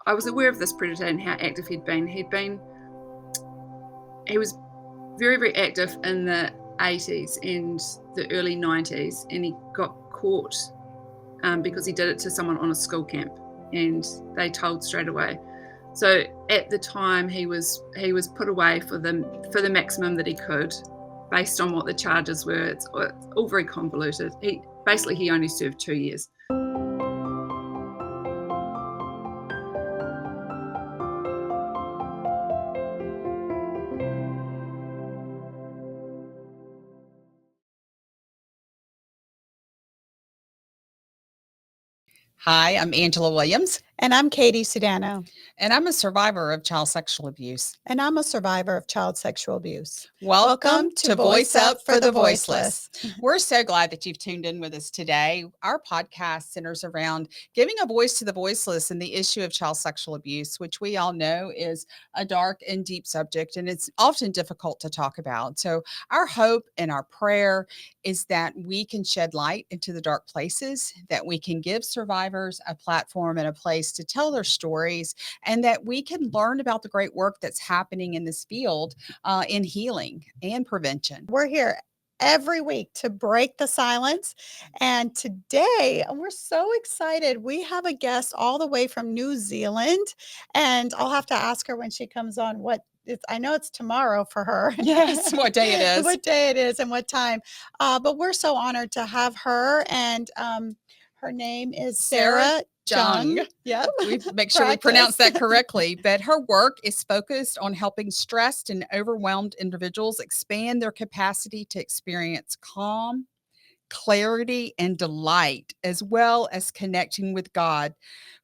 I was aware of this predator and how active he'd been. He was very, very active in the 80s and the early 90s, and he got caught because he did it to someone on a school camp, and they told straight away. So at the time, he was put away for the maximum that he could, based on what the charges were. It's all very convoluted. He only served 2 years. Hi, I'm Angela Williams. And I'm Katie Sudano. And I'm a survivor of child sexual abuse. And I'm a survivor of child sexual abuse. Welcome to Voice Up for the Voiceless. We're so glad that you've tuned in with us today. Our podcast centers around giving a voice to the voiceless and the issue of child sexual abuse, which we all know is a dark and deep subject, and it's often difficult to talk about. So our hope and our prayer is that we can shed light into the dark places, that we can give survivors a platform and a place to tell their stories, and that we can learn about the great work that's happening in this field in healing and prevention. We're here every week to break the silence. And today we're so excited. We have a guest all the way from New Zealand, and I'll have to ask her when she comes on I know it's tomorrow for her. Yes, what day it is. What day it is and what time. But we're so honored to have her. And her name is Sarah Chann. Yeah, we make sure we pronounce that correctly. But her work is focused on helping stressed and overwhelmed individuals expand their capacity to experience calm, clarity, and delight, as well as connecting with God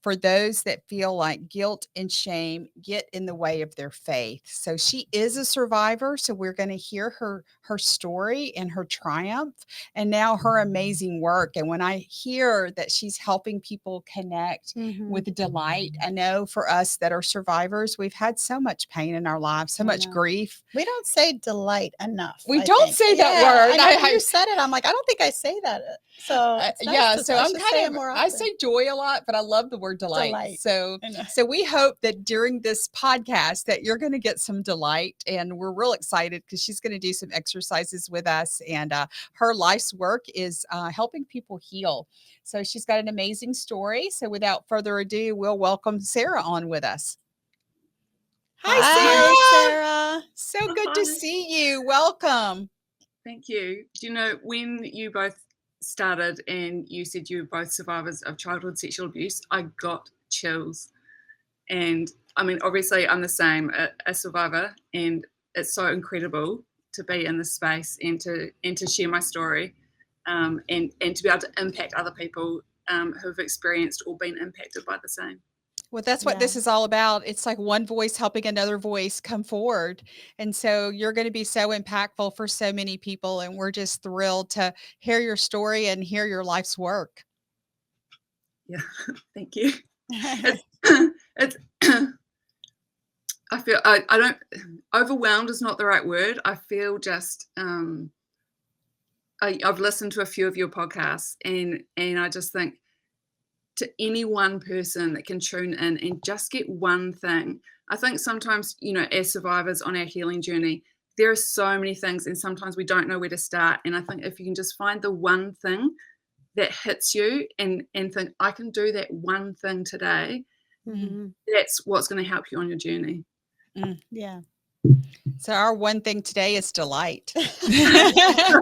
for those that feel like guilt and shame get in the way of their faith. So she is a survivor. So we're going to hear her story and her triumph and now her amazing work. And when I hear that she's helping people connect with delight, I know for us that are survivors, we've had so much pain in our lives, so much grief. We don't say delight enough. We don't say that word. I know when you said it, I'm like, I don't think I say that. So so I say joy a lot, but I love the word delight. So we hope that during this podcast that you're going to get some delight, and we're real excited because she's going to do some exercises with us, and her life's work is helping people heal. So she's got an amazing story. So without further ado, we'll welcome Sarah on with us. Hi, Sarah. So good to see you. Welcome. Thank you. Do you know, when you both started and you said you were both survivors of childhood sexual abuse, I got chills. And I mean, obviously I'm the same, a survivor, and it's so incredible to be in this space and to share my story, and to be able to impact other people who've experienced or been impacted by the same. Well, that's what this is all about. It's like one voice helping another voice come forward. And so you're going to be so impactful for so many people. And we're just thrilled to hear your story and hear your life's work. Yeah, thank you. It's I feel, I don't, overwhelmed is not the right word. I feel just, I've listened to a few of your podcasts, and I just think, to any one person that can tune in and just get one thing. I think sometimes, you know, as survivors on our healing journey, there are so many things, and sometimes we don't know where to start. And I think if you can just find the one thing that hits you and think, I can do that one thing today, that's what's going to help you on your journey. Yeah. So our one thing today is delight. Yes.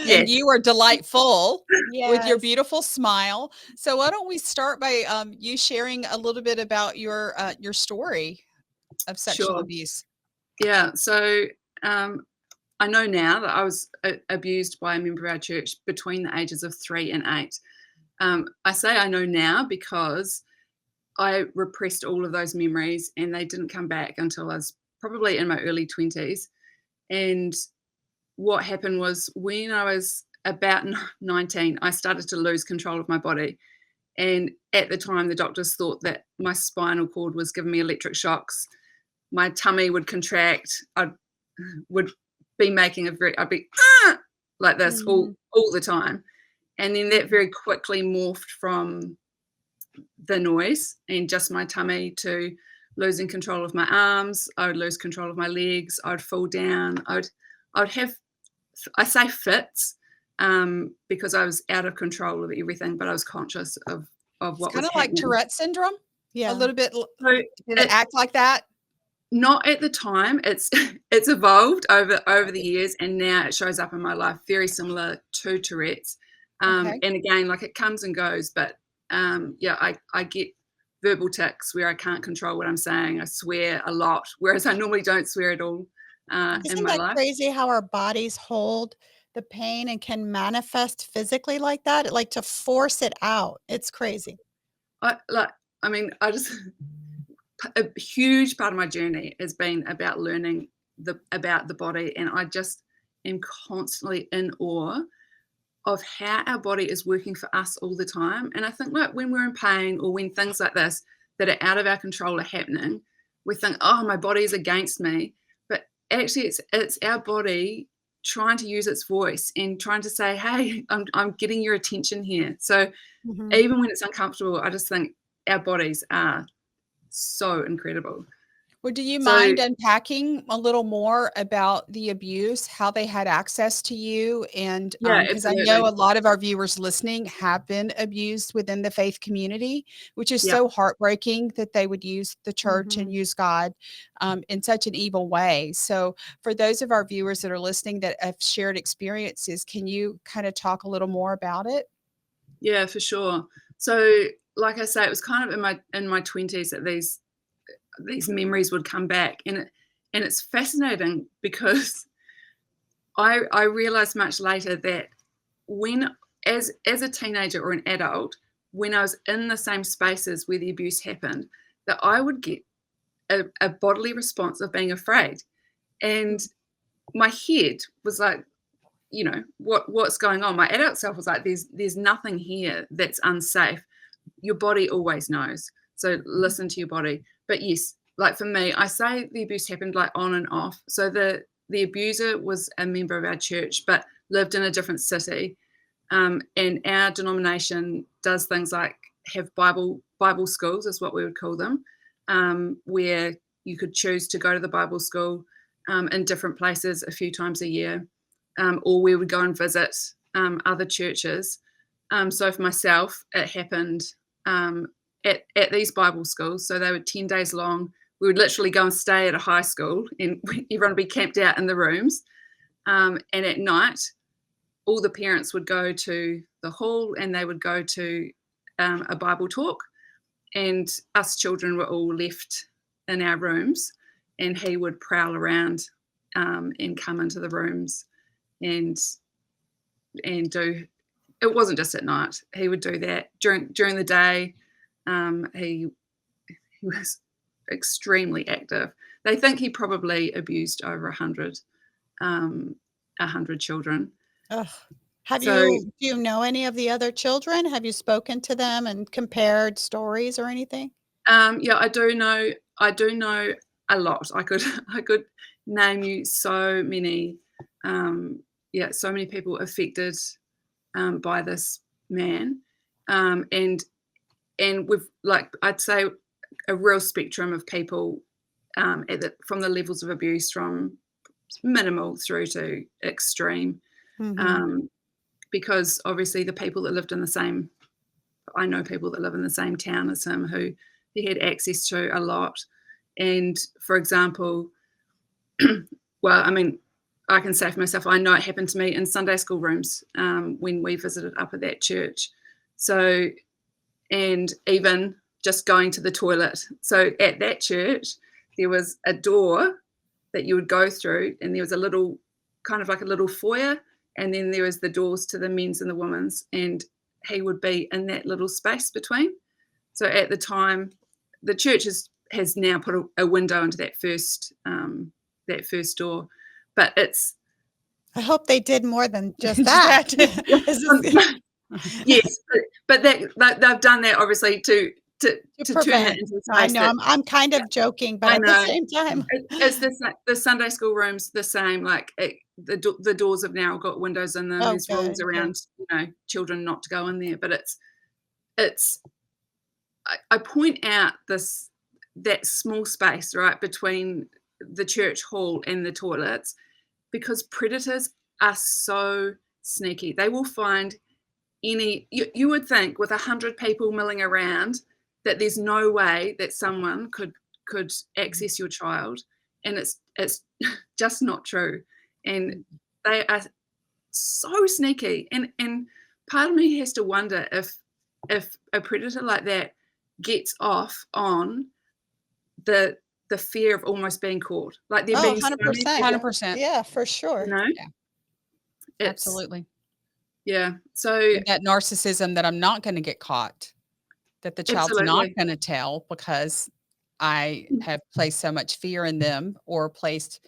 And you are delightful with your beautiful smile. So why don't we start by you sharing a little bit about your story of sexual abuse? Yeah. So I know now that I was abused by a member of our church between the ages of 3 and 8. I say I know now because I repressed all of those memories, and they didn't come back until I was probably in my early 20s. And what happened was, when I was about 19, I started to lose control of my body. And at the time, the doctors thought that my spinal cord was giving me electric shocks. My tummy would contract. I would be making I'd be like this all the time. And then that very quickly morphed from the noise and just my tummy to losing control of my arms. I would lose control of my legs. I would fall down. I would have, I say fits, because I was out of control of everything, but I was conscious of It's what kind was of like happening. Tourette syndrome, a Yeah. little bit. So Did it act like that? not at the time. It's evolved over the years, and now it shows up in my life very similar to Tourette's. Okay. And again, like it comes and goes, but yeah, I get verbal tics where I can't control what I'm saying. I swear a lot, whereas I normally don't swear at all in Isn't my that life. crazy how our bodies hold the pain and can manifest physically like that? Like to force it out. It's crazy. I mean, I just a huge part of my journey has been about learning about the body, and I just am constantly in awe of how our body is working for us all the time. And I think like when we're in pain or when things like this that are out of our control are happening, we think, oh, my body is against me. But actually it's our body trying to use its voice and trying to say, hey, I'm getting your attention here. So Mhm. even when it's uncomfortable, I just think our bodies are so incredible. Well, do you So mind unpacking a little more about the abuse, how they had access to you? And yeah, because I know absolutely. a lot of our viewers listening have been abused within the faith community, which is Yeah. so heartbreaking that they would use the church and Mhm. use God in such an evil way. So, for those of our viewers that are listening that have shared experiences, can you kind of talk a little more about it? Yeah, for sure. So like I say, it was kind of in my 20s that these memories would come back, and it's fascinating because I realized much later that when as a teenager or an adult, when I was in the same spaces where the abuse happened, that I would get a bodily response of being afraid. And my head was like, you know, what's going on? My adult self was like, there's nothing here that's unsafe. Your body always knows. So listen to your body. But yes, like for me, I say the abuse happened like on and off. So the abuser was a member of our church, but lived in a different city. And our denomination does things like have Bible schools, is what we would call them, where you could choose to go to the Bible school in different places a few times a year, or we would go and visit other churches. So for myself, it happened at these Bible schools. So they were 10 days long. We would literally go and stay at a high school, and everyone would be camped out in the rooms. And at night, all the parents would go to the hall and they would go to a Bible talk, and us children were all left in our rooms, and he would prowl around and come into the rooms and do. It wasn't just at night. He would do that during the day. He was extremely active. They think he probably abused over 100 children. Ugh. So Do you know any of the other children? Have you spoken to them and compared stories or anything? yeah, I do know a lot. I could name you so many so many people affected by this man. And with, like, I'd say a real spectrum of people from the levels of abuse from minimal through to extreme. Mhm. Because obviously the people that lived in the same, I know people that live in the same town as him who he had access to a lot. And for example, well, I mean, I can say for myself, I know it happened to me in Sunday school rooms when we visited up at that church. So, and even just going to the toilet. So at that church, there was a door that you would go through, and there was a little, kind of like a little foyer, and then there was the doors to the men's and the women's, and he would be in that little space between. So at the time, the church has now put a window into that first door, but it's I hope they did more than just that. yes, but that they've done that obviously to turn prevent. it into a I space know, that, I'm kind of joking, but I at the know. same time. It's the Sunday school rooms the same. Like the doors have now got windows in them. Oh, There's rules good. around children not to go in there. But it's I point out that small space, right, between the church hall and the toilets, because predators are so sneaky. They will find you would think with 100 people milling around that there's no way that someone could access your child, and it's just not true. And they are so sneaky, and part of me has to wonder if a predator like that gets off on the fear of almost being caught, like they're being 100%. 100%. Yeah, for sure. Yeah. It's, Absolutely. yeah. So That narcissism that I'm not going to get caught, that the child's not going to tell because I have placed so much fear in them, or placed,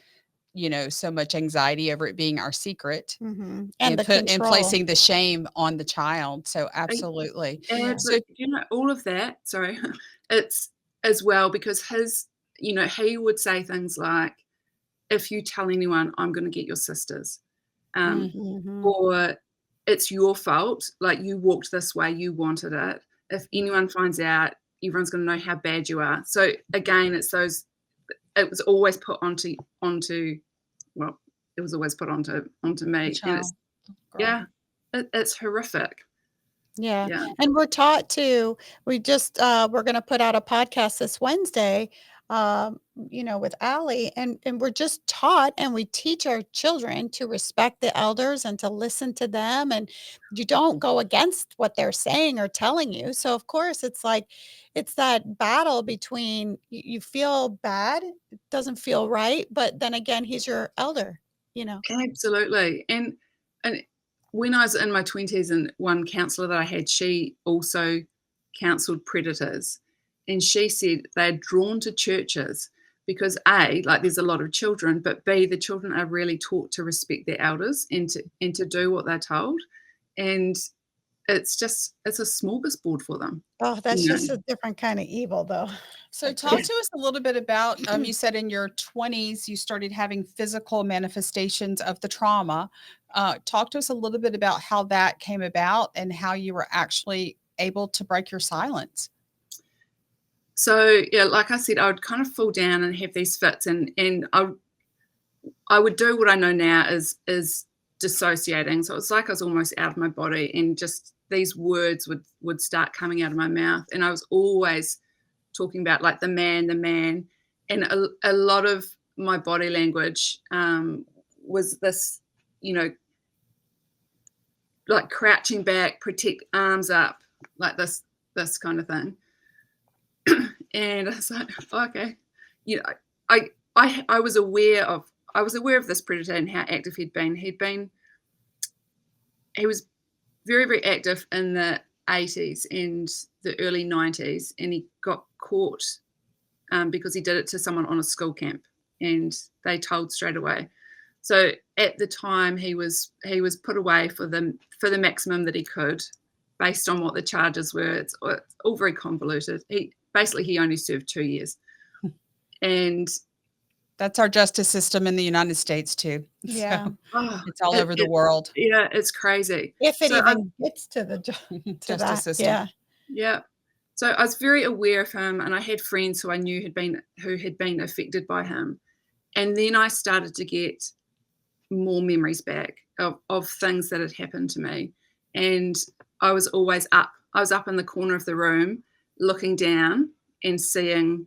so much anxiety over it being our secret, And and the placing the shame on the child. So absolutely. So all of that. Sorry, it's as well because he would say things like, "If you tell anyone, I'm going to get your sisters," or "It's your fault. Like you walked this way, you wanted it. If anyone finds out, everyone's going to know how bad you are." So again, it's those. It was always put onto. Well, it was always put onto me, and it's horrific. Yeah. And we're taught to, we're going to put out a podcast this Wednesday, with Allie, and we're just taught, and we teach our children to respect the elders and to listen to them. And you don't go against what they're saying or telling you. So of course it's like, it's that battle between you feel bad, it doesn't feel right. But then again, he's your elder, Absolutely. And when I was in my 20s, and one counselor that I had, she also counseled predators. And she said they're drawn to churches because A, like there's a lot of children, but B, the children are really taught to respect their elders and to do what they're told. And it's a smorgasbord for them. Oh, that's just a different kind of evil, though. So talk to us a little bit about, you said in your 20s, you started having physical manifestations of the trauma. Talk to us a little bit about how that came about and how you were actually able to break your silence. So, yeah, like I said, I would kind of fall down and have these fits, and I would do what I know now is dissociating. So it's like I was almost out of my body, and just these words would start coming out of my mouth. And I was always talking about like the man, and a lot of my body language was this, like crouching back, protect, arms up, like this kind of thing. And I was like, okay, I was aware of this predator and how active he'd been. He was very, very active in the 80s and the early 90s, and he got caught because he did it to someone on a school camp, and they told straight away. So at the time, he was put away for the maximum that he could, based on what the charges were. It's all very convoluted. He only served 2 years, and that's our justice system in the United States too. Yeah, so, it's all over the world. Yeah, it's crazy. If it even gets to the justice system. Yeah. So I was very aware of him, and I had friends who I knew who had been affected by him, and then I started to get more memories back of things that had happened to me, and I was always up. I was up in the corner of the room, looking down and seeing,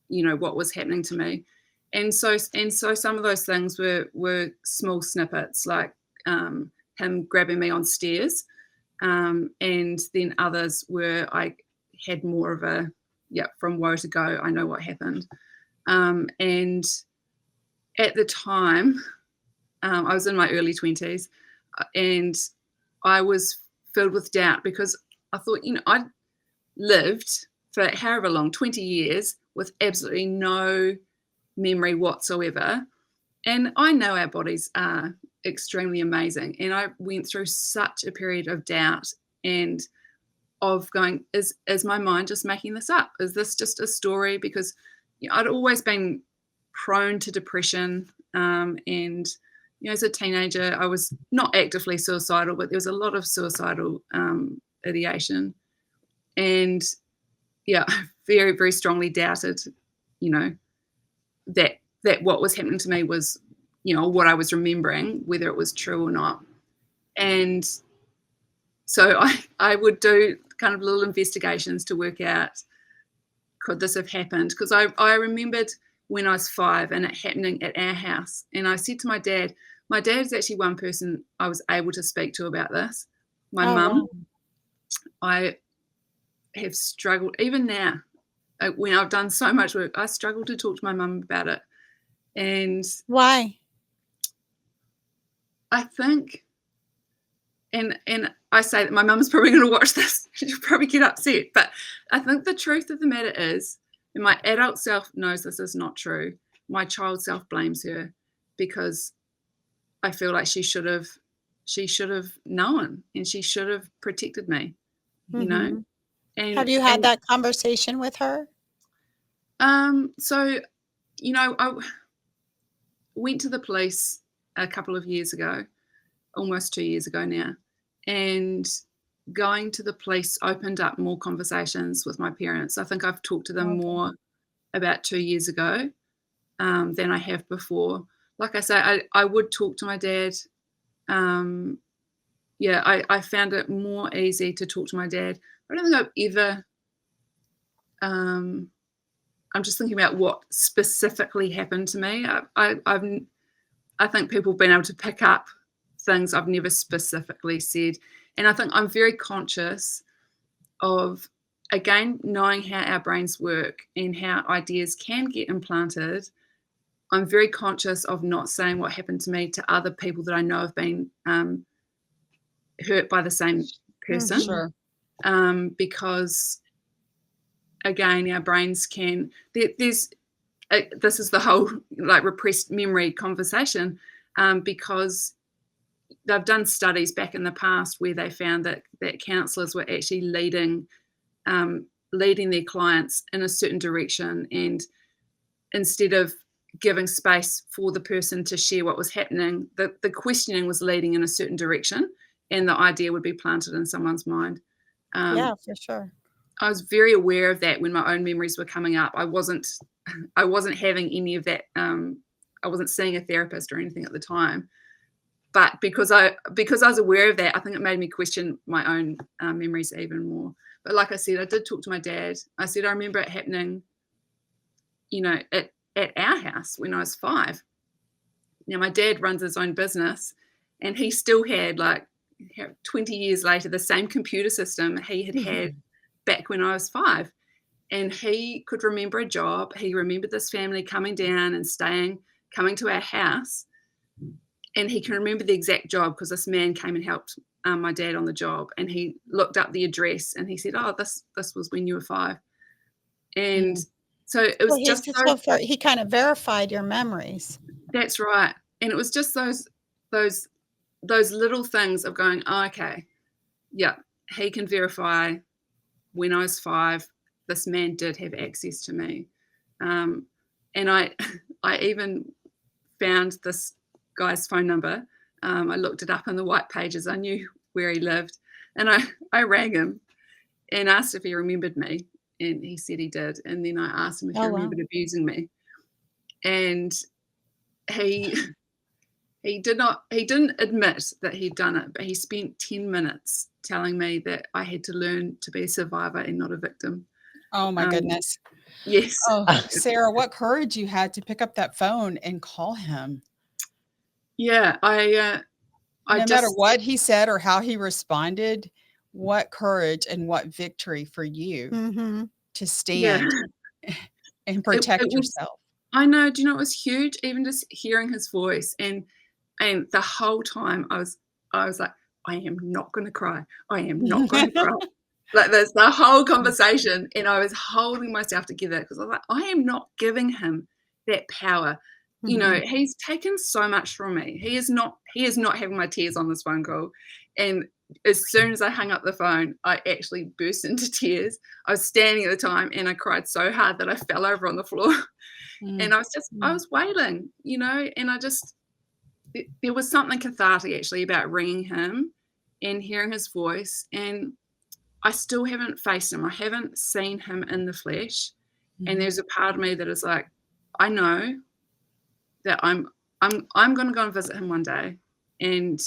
what was happening to me. And so some of those things were small snippets, like him grabbing me on stairs, and then others were I had more of a from woe to go. I know what happened, and at the time, I was in my early 20s, and I was filled with doubt because I thought, I'd lived for however long, 20 years, with absolutely no memory whatsoever. And I know our bodies are extremely amazing. And I went through such a period of doubt and of going, is my mind just making this up? Is this just a story? Because I'd always been prone to depression. And as a teenager, I was not actively suicidal, but there was a lot of suicidal ideation. And I very, very strongly doubted, you know, that what was happening to me was, you know, what I was remembering, whether it was true or not. And so I would do kind of little investigations to work out, could this have happened? Because I remembered when I was 5 and it happening at our house. And I said to my dad is actually one person I was able to speak to about this. My mum, wow. I have struggled, even now, when I've done so much work, I struggle to talk to my mum about it. And Why? I think, and I say that my mum's probably going to watch this, she'll probably get upset, but I think the truth of the matter is, and my adult self knows this is not true, my child self blames her because I feel like she should have known and she should have protected me, you know. Mhm. And Have you had that conversation with her? so, you know, I went to the police a couple of years ago, almost 2 years ago now, and going to the police opened up more conversations with my parents. I think I've talked to them Okay. more about 2 years ago than I have before. Like I say, I would talk to my dad. I found it more easy to talk to my dad. I don't think I've ever, I'm just thinking about what specifically happened to me. I think people have been able to pick up things I've never specifically said. And I think I'm very conscious of, again, knowing how our brains work and how ideas can get implanted. I'm very conscious of not saying what happened to me to other people that I know have been hurt by the same person. Sure. Because, again, our brains can, this is the whole like repressed memory conversation, because they've done studies back in the past where they found that counsellors were actually leading their clients in a certain direction, and instead of giving space for the person to share what was happening, the questioning was leading in a certain direction, and the idea would be planted in someone's mind. Yeah, for sure. I was very aware of that when my own memories were coming up. I wasn't having any of that. I wasn't seeing a therapist or anything at the time, but because I was aware of that, I think it made me question my own memories even more. But like I said, I did talk to my dad. I said I remember it happening, you know, at our house when I was 5. Now my dad runs his own business, and he still had, like, 20 years later, the same computer system he had back when I was 5. And he could remember a job. He remembered this family coming down and coming to our house. And he can remember the exact job because this man came and helped my dad on the job. And he looked up the address and he said, oh, this was when you were 5. And so it was he kind of verified your memories. That's right. And it was just those little things of going, oh, okay, yeah, he can verify when I was 5, this man did have access to me. And I even found this guy's phone number. I looked it up in the white pages. I knew where he lived. And I rang him and asked if he remembered me. And he said he did. And then I asked him if he remembered abusing me. And he didn't admit that he'd done it, but he spent 10 minutes telling me that I had to learn to be a survivor and not a victim. Oh my goodness. Yes. Oh, Sarah, what courage you had to pick up that phone and call him. Yeah, no matter what he said or how he responded, what courage and what victory for you to stand and protect yourself. I know. Do you know, it was huge, even just hearing his voice, and the whole time I was like, I am not going to cry. I am not going to cry. Like, there's the whole conversation, and I was holding myself together because I was like, I am not giving him that power. You know, he's taken so much from me. He is not having my tears on this phone call. And as soon as I hung up the phone, I actually burst into tears. I was standing at the time and I cried so hard that I fell over on the floor. And I was wailing, you know, and there was something cathartic actually about ringing him and hearing his voice. And I still haven't faced him. I haven't seen him in the flesh. And Mhm. there's a part of me that is like, I know that I'm going to go and visit him one day and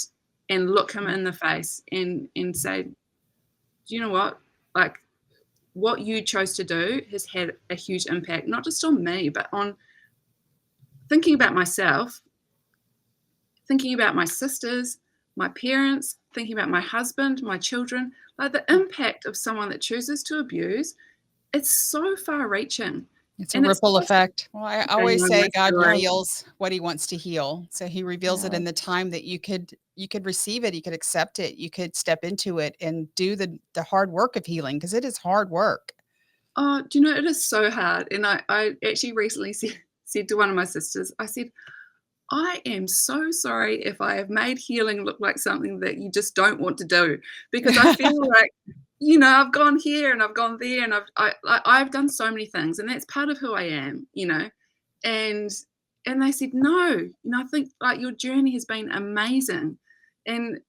look him in the face and say, do you know what? Like, what you chose to do has had a huge impact, not just on me, but on thinking about myself, thinking about my sisters, my parents, thinking about my husband, my children. Like, the impact of someone that chooses to abuse, it's so far reaching. It's a And it's ripple just, effect. Well, I I always know my say God story. reveals what he wants to heal. So he reveals it Yeah. in the time that you could receive it, you could accept it, you could step into it and do the hard work of healing, because it is hard work. Oh, do you know, it is so hard. And I actually recently said to one of my sisters, I said, I am so sorry if I have made healing look like something that you just don't want to do, because I feel like, I've gone here and I've gone there and I've done so many things, and that's part of who I am, and they said, no, I think like your journey has been amazing, and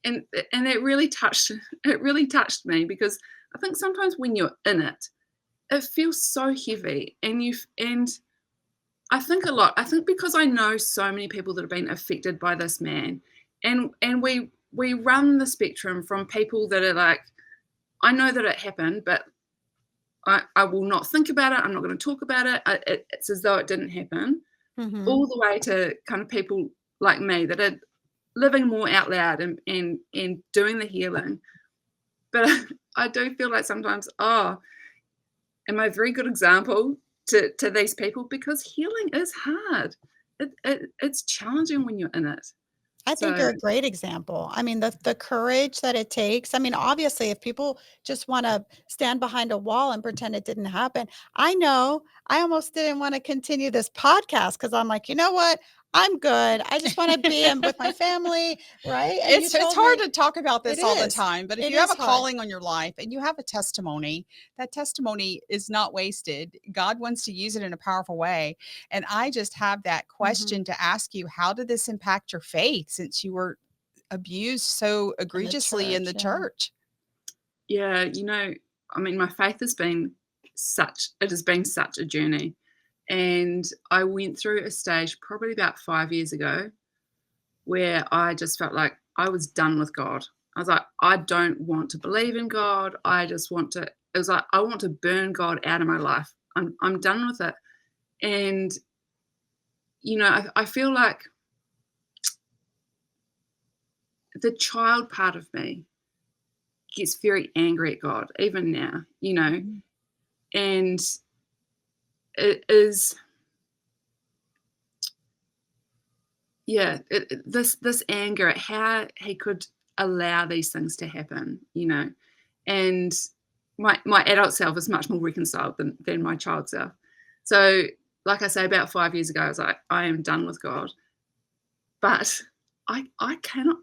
and it really touched me, because I think sometimes when you're in it, it feels so heavy, and I think because I know so many people that have been affected by this man, and we run the spectrum from people that are like, I know that it happened, but I will not think about it. I'm not going to talk about it. It's as though it didn't happen, Mhm. all the way to kind of people like me that are living more out loud and doing the healing. But I do feel like sometimes, am I a very good example to these people? Because healing is hard. It's challenging when you're in it. I think So, you're a great example. I mean, the courage that it takes. I mean, obviously, if people just wanna stand behind a wall and pretend it didn't happen, I know I almost didn't wanna continue this podcast because 'cause I'm like, "You know what? I'm good. I just wanna be in with my family," right? And you It's told hard me to talk about it this all the is. time, but if It you have is a hard. calling on your life and you have a testimony, that testimony is not wasted. God wants to use it in a powerful way. And I just have that Mhm. question to ask you: how did this impact your faith since you were abused so In the egregiously in church, the yeah. church? yeah, I mean, my faith has been such a journey. And I went through a stage probably about 5 years ago where I just felt like I was done with God. I was like, I don't want to believe in God. I just want to, it was like, I want to burn God out of my life. I'm done with it. And, I feel like the child part of me gets very angry at God, even now, Mhm. and it is, yeah, this anger at how he could allow these things to happen, and my adult self is much more reconciled than my child self. So, like I say, about 5 years ago, I was like, I am done with God, but I cannot.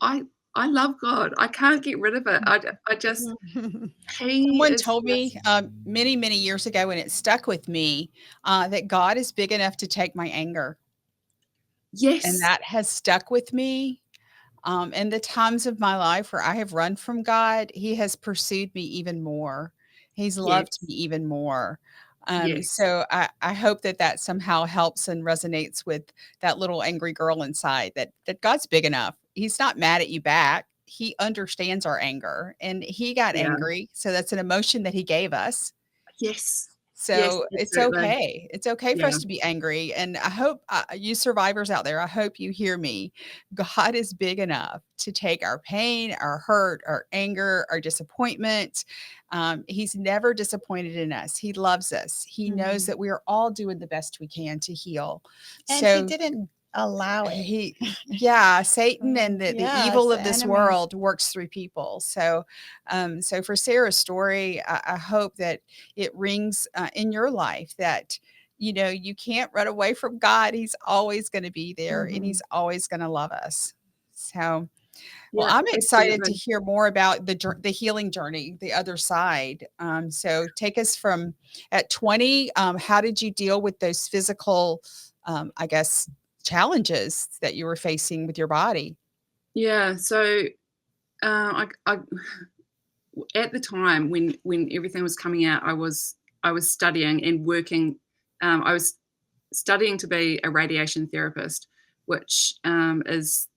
I love God. I can't get rid of it. I just Mhm. he Someone is told me just many, many years ago, and it stuck with me, that God is big enough to take my anger. And yes, that has stuck with me. In the times of my life where I have run from God, He has pursued me even more. He's loved yes, me even more. yes, So I hope that that somehow helps and resonates with that little angry girl inside, that God's big enough. He's not mad at you back. He understands our anger and he got yeah, angry. So that's an emotion that he gave us. yes, yes, So it's absolutely, okay. It's okay for yeah, us to be angry. And I hope you survivors out there, I hope you hear me. God is big enough to take our pain, our hurt, our anger, our disappointment. He's never disappointed in us. He loves us. He knows Mhm. that we are all doing the best we can to heal. And he So didn't allow it. yeah, Satan and the Yes, evil the of this enemy. world works through people. So, so for Sarah's story, I hope that it rings in your life that you can't run away from God. He's always going to be there, and Mhm. He's always going to love us. So, well, yeah, I'm excited to absolutely. hear more about the healing journey, the other side. So, take us from at 20. How did you deal with those physical, I guess, challenges that you were facing with your body? Yeah, so I at the time when everything was coming out, I was studying and working. I was studying to be a radiation therapist, which is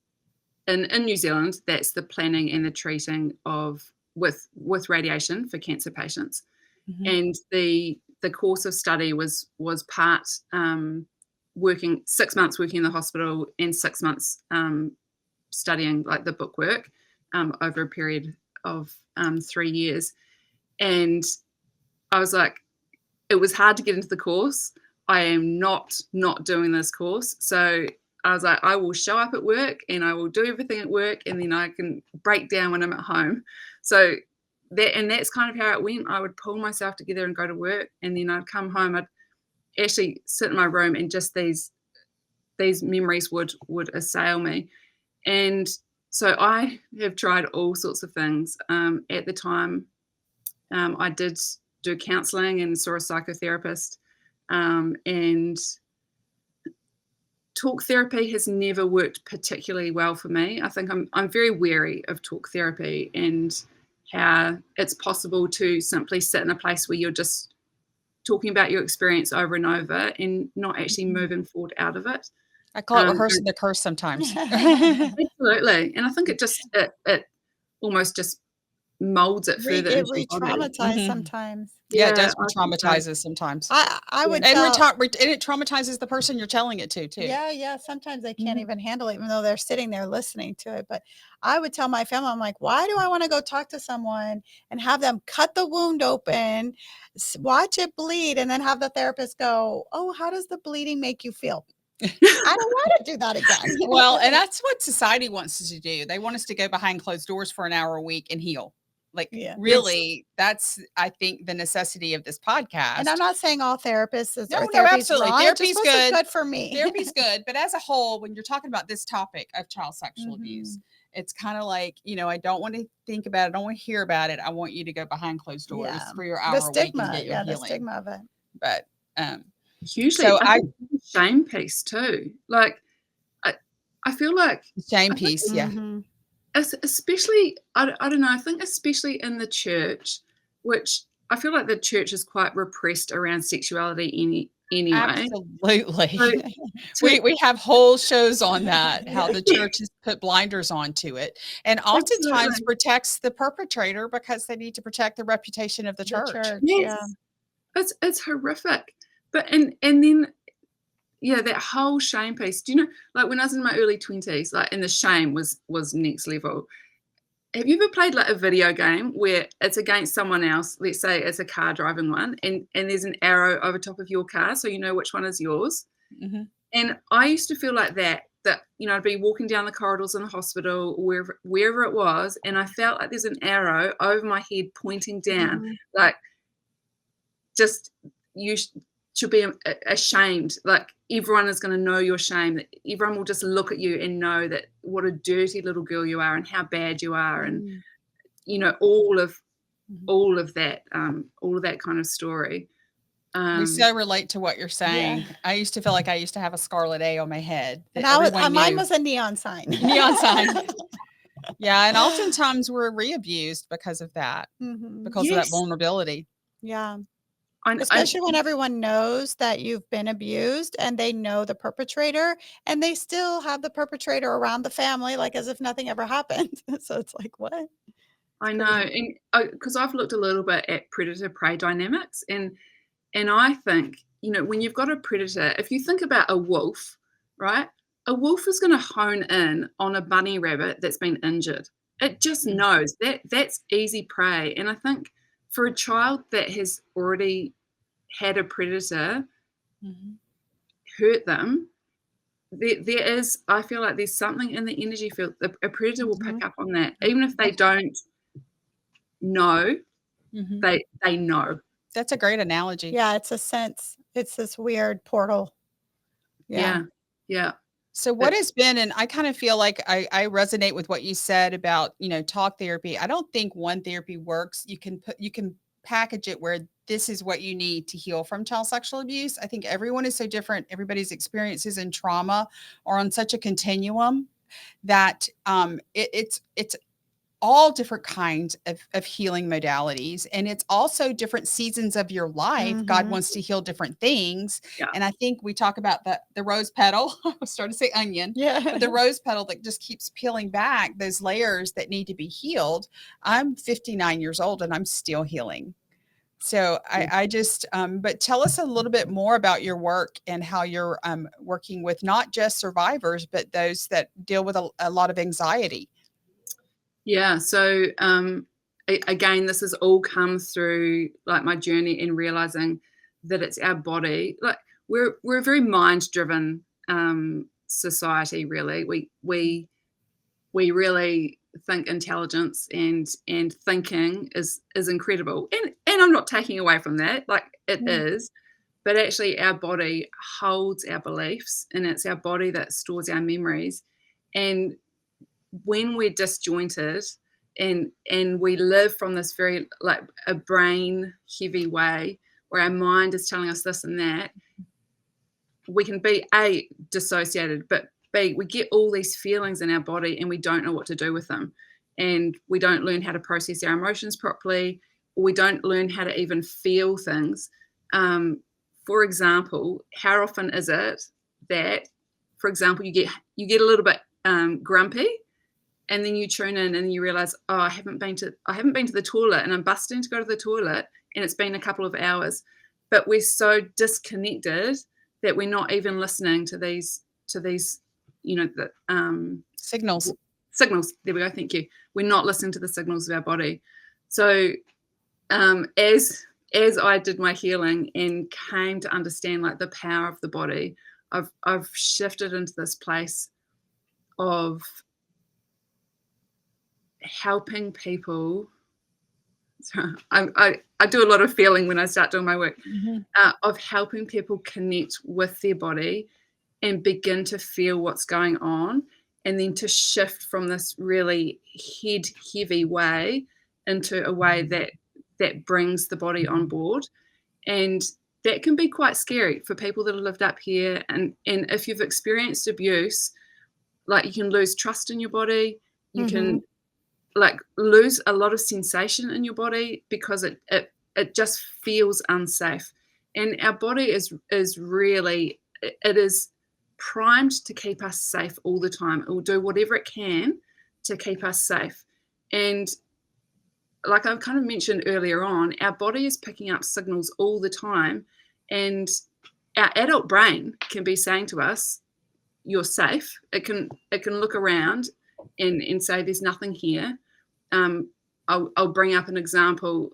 in New Zealand. That's the planning and the treating of with radiation for cancer patients. And the course of study was part working 6 months working in the hospital and 6 months studying like the bookwork over a period of 3 years. And I was like, it was hard to get into the course. I am not doing this course. So I was like, I will show up at work and I will do everything at work, and then I can break down when I'm at home. So that's kind of how it went. I would pull myself together and go to work, and then I'd come home. I'd actually sit in my room, and just these memories would assail me. And so I have tried all sorts of things. At the time, I did do counselling and saw a psychotherapist, and talk therapy has never worked particularly well for me. I think I'm very wary of talk therapy and how it's possible to simply sit in a place where you're just talking about your experience over and over and not actually moving forward out of it. I call it rehearsing the curse sometimes. Absolutely. And I think it almost just molds it further Get into your body. re-traumatized sometimes. Yeah, it does I think traumatize so. us sometimes. I would And tell, it traumatizes the person you're telling it to, too. yeah, sometimes they can't even handle it, even though they're sitting there listening to it. But I would tell my family, I'm like, why do I want to go talk to someone and have them cut the wound open, watch it bleed, and then have the therapist go, oh, how does the bleeding make you feel? I don't want to do that again. Well, and that's what society wants us to do. They want us to go behind closed doors for an hour a week and heal. Like, really, that's, I think, the necessity of this podcast. And I'm not saying all therapists No, therapy's absolutely. wrong. Therapy's good. Good for me. Therapy's good. But as a whole, when you're talking about this topic of child sexual abuse, it's kind of like, I don't want to think about it. I don't want to hear about it. I want you to go behind closed doors for your hour a week and get your healing. The stigma of it. But hugely. So I think the shame piece too. Like, I feel like the shame piece, especially, I don't know, I think especially in the church, which I feel like the church is quite repressed around sexuality anyway. Absolutely. So, we have whole shows on that, how the church has put blinders onto it, and oftentimes protects the perpetrator because they need to protect the reputation of the church. Yes. Yeah. It's horrific. But and then that whole shame piece. Do you know, like when I was in my early 20s, like, and the shame was next level. Have you ever played like a video game where it's against someone else? Let's say it's a car driving one, and there's an arrow over top of your car, so you know which one is yours. And I used to feel like that I'd be walking down the corridors in the hospital, or wherever it was, and I felt like there's an arrow over my head pointing down, like, just you should be ashamed. Like, everyone is going to know your shame. That everyone will just look at you and know that what a dirty little girl you are and how bad you are, and all of that, all of that kind of story. We so relate to what you're saying. Yeah. I used to feel like I used to have a scarlet A on my head. And mine was a neon sign. Neon sign. Yeah, and oftentimes we're re-abused because of that, because of that vulnerability. Yeah. Especially when everyone knows that you've been abused and they know the perpetrator, and they still have the perpetrator around the family, like as if nothing ever happened. So it's like, what? I know. And because I've looked a little bit at predator-prey dynamics, and I think, when you've got a predator, if you think about a wolf, right? A wolf is going to hone in on a bunny rabbit that's been injured. It just knows that that's easy prey. And I think for a child that has already had a predator hurt them, there is, I feel like there's something in the energy field. A predator will pick up on that. Even if they don't know, they know. That's a great analogy. Yeah, it's a sense. It's this weird portal. Yeah. So what has been, and I kind of feel like I resonate with what you said about, talk therapy. I don't think one therapy works. You can package it where this is what you need to heal from child sexual abuse. I think everyone is so different. Everybody's experiences and trauma are on such a continuum that it's all different kinds of healing modalities. And it's also different seasons of your life. God Mhm. wants to heal different things. Yeah. And I think we talk about the rose petal. I was starting to say onion, Yeah. but the rose petal that just keeps peeling back those layers that need to be healed. I'm 59 years old and I'm still healing. So I just, but tell us a little bit more about your work and how you're working with not just survivors, but those that deal with a lot of anxiety. Yeah. So again, this has all come through like my journey in realizing that it's our body. Like we're a very mind-driven society, really. We really think intelligence and thinking is incredible. And I'm not taking away from that. Like it Mm. is. But actually our body holds our beliefs, and it's our body that stores our memories. And when we're disjointed and we live from this very like a brain heavy way where our mind is telling us this and that, we can be A, dissociated, but B, we get all these feelings in our body and we don't know what to do with them. And we don't learn how to process our emotions properly, or we don't learn how to even feel things. For example, how often is it that, for example, you get a little bit grumpy, and then you tune in and you realize, oh, I haven't been to the toilet, and I'm busting to go to the toilet, and it's been a couple of hours. But we're so disconnected that we're not even listening to these, the Signals. signals. There we go. Thank you. We're not listening to the signals of our body. So as I did my healing and came to understand like the power of the body, I've shifted into this place of helping people. So I do a lot of feeling when I start doing my work, of helping people connect with their body and begin to feel what's going on, and then to shift from this really head heavy way into a way that brings the body on board. And that can be quite scary for people that have lived up here. And if you've experienced abuse, like you can lose trust in your body, you can like lose a lot of sensation in your body because it just feels unsafe. And our body is really, it is primed to keep us safe all the time. It will do whatever it can to keep us safe. And like I've kind of mentioned earlier on, our body is picking up signals all the time, and our adult brain can be saying to us, you're safe. It can look around and say there's nothing here. I'll bring up an example.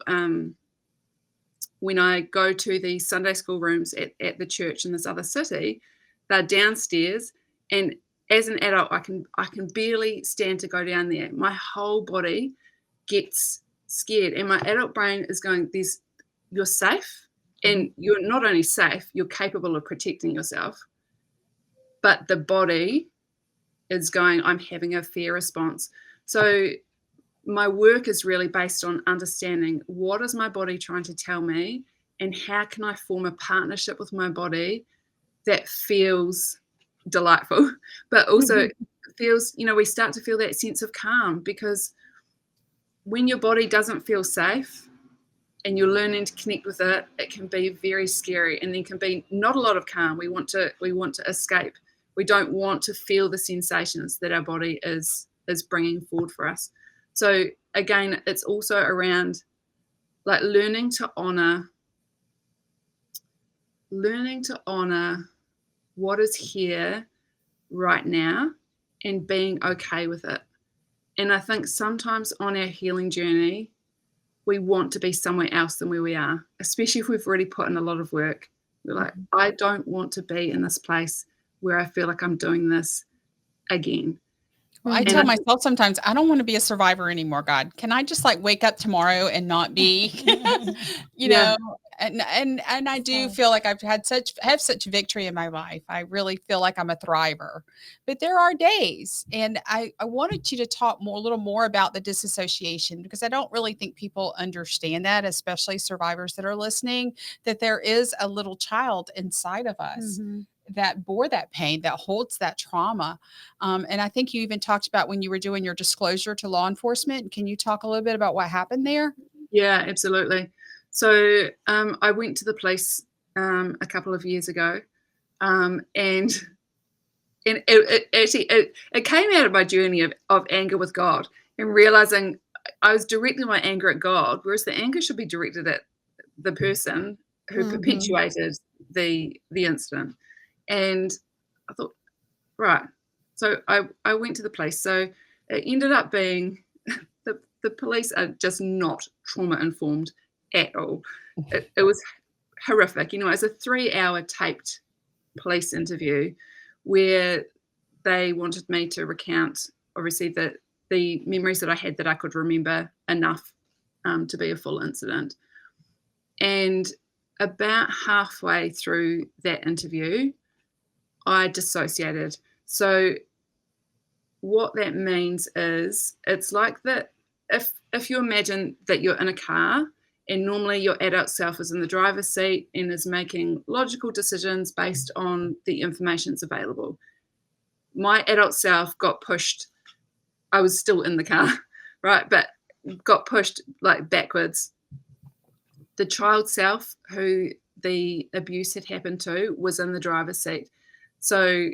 When I go to the Sunday school rooms at the church in this other city, they're downstairs, and as an adult, I can barely stand to go down there. My whole body gets scared, and my adult brain is going, you're safe, and you're not only safe, you're capable of protecting yourself. But the body is going, I'm having a fear response. So my work is really based on understanding what is my body trying to tell me, and how can I form a partnership with my body that feels delightful, but also feels, we start to feel that sense of calm. Because when your body doesn't feel safe and you're learning to connect with it, it can be very scary, and there can be not a lot of calm. We want to escape. We don't want to feel the sensations that our body is bringing forward for us. So again, it's also around like learning to honor what is here right now and being okay with it. And I think sometimes on our healing journey, we want to be somewhere else than where we are, especially if we've already put in a lot of work. We're like, I don't want to be in this place where I feel like I'm doing this again. Well, I tell myself sometimes, I don't want to be a survivor anymore, God. Can I just like wake up tomorrow and not be, you know? And I do feel like have such victory in my life. I really feel like I'm a thriver. But there are days, and I wanted you to talk a little more about the disassociation, because I don't really think people understand that, especially survivors that are listening, that there is a little child inside of us that bore that pain, that holds that trauma. And I think you even talked about when you were doing your disclosure to law enforcement. Can you talk a little bit about what happened there? Yeah, absolutely. So I went to the police a couple of years ago, and it came out of my journey of anger with God and realizing I was directing my anger at God, whereas the anger should be directed at the person who perpetuated the incident. And I thought, right. So I went to the police. So it ended up being the police are just not trauma informed at all. It was horrific. You know, it was a 3-hour taped police interview where they wanted me to recount, obviously, the memories that I had that I could remember enough to be a full incident. And about halfway through that interview, I dissociated. So what that means is it's like that if you imagine that you're in a car and normally your adult self is in the driver's seat and is making logical decisions based on the information that's available. My adult self got pushed. I was still in the car, right? But got pushed like backwards. The child self who the abuse had happened to was in the driver's seat. So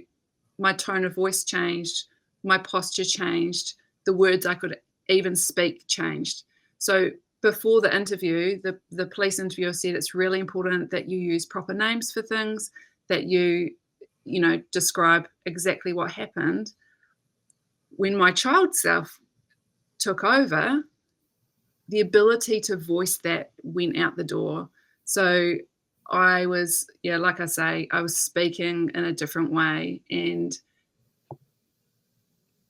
my tone of voice changed, my posture changed, the words I could even speak changed. So before the interview, the police interviewer said it's really important that you use proper names for things, that you describe exactly what happened. When my child self took over, the ability to voice that went out the door. So I was, like I say, I was speaking in a different way. And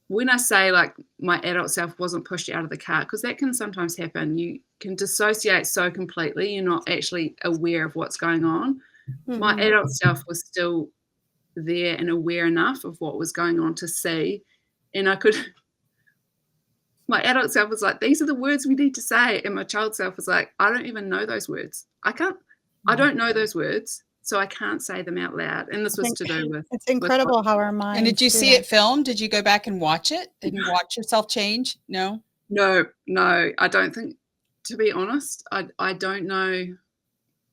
when I say like my adult self wasn't pushed out of the car, because that can sometimes happen, you can dissociate so completely, you're not actually aware of what's going on. My adult self was still there and aware enough of what was going on to see. And my adult self was like, these are the words we need to say. And my child self was like, I don't even know those words. I don't know those words, so I can't say them out loud. And this was to do with... It's incredible how our minds... And did you see it filmed? Did you go back and watch it? Did you watch yourself change? No? No, I don't think, to be honest, I don't know.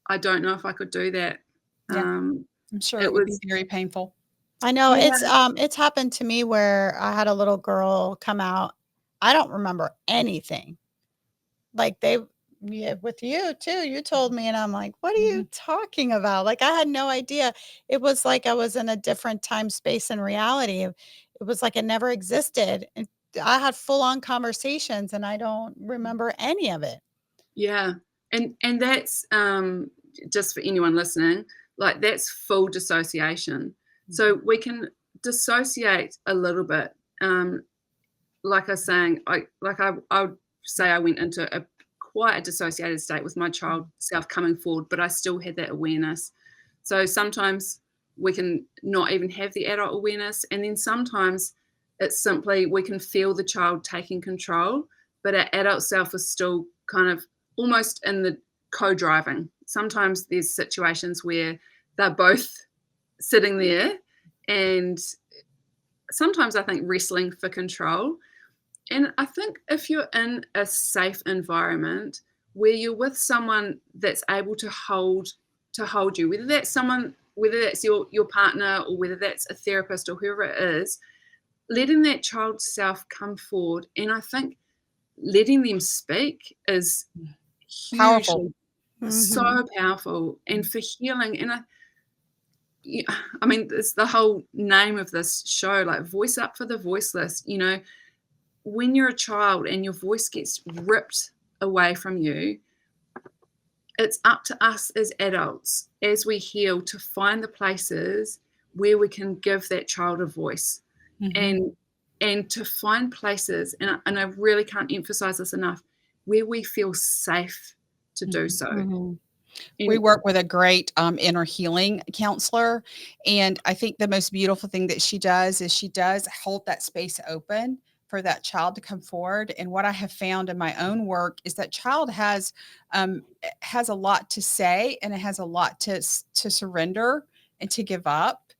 I don't know if I could do that. Yeah. I'm sure it would be very painful. I know. It's happened to me where I had a little girl come out. I don't remember anything. Like with you too, you told me and I'm like, what are you talking about? Like I had no idea. It was like I was in a different time, space, and reality. It was like it never existed. And I had full on conversations and I don't remember any of it. Yeah. And that's just for anyone listening, like that's full dissociation. So we can dissociate a little bit. Like I was saying, I would say I went into quite a dissociated state with my child self coming forward, but I still had that awareness. So sometimes we can not even have the adult awareness. And then sometimes it's simply we can feel the child taking control, but our adult self is still kind of almost in the co-driving. Sometimes there's situations where they're both sitting there and sometimes I think wrestling for control. And I think if you're in a safe environment where you're with someone that's able to hold you, whether that's your partner or whether that's a therapist or whoever it is, letting that child self come forward. And I think letting them speak is powerful, so powerful and for healing. And I mean, it's the whole name of this show, like Voice Up for the Voiceless. You know, when you're a child and your voice gets ripped away from you, it's up to us as adults, as we heal, to find the places where we can give that child a voice and to find places, and I really can't emphasize this enough, where we feel safe to do so. We work with a great inner healing counselor. And I think the most beautiful thing that she does is she does hold that space open for that child to come forward. And what I have found in my own work is that child has a lot to say and it has a lot to surrender and to give up.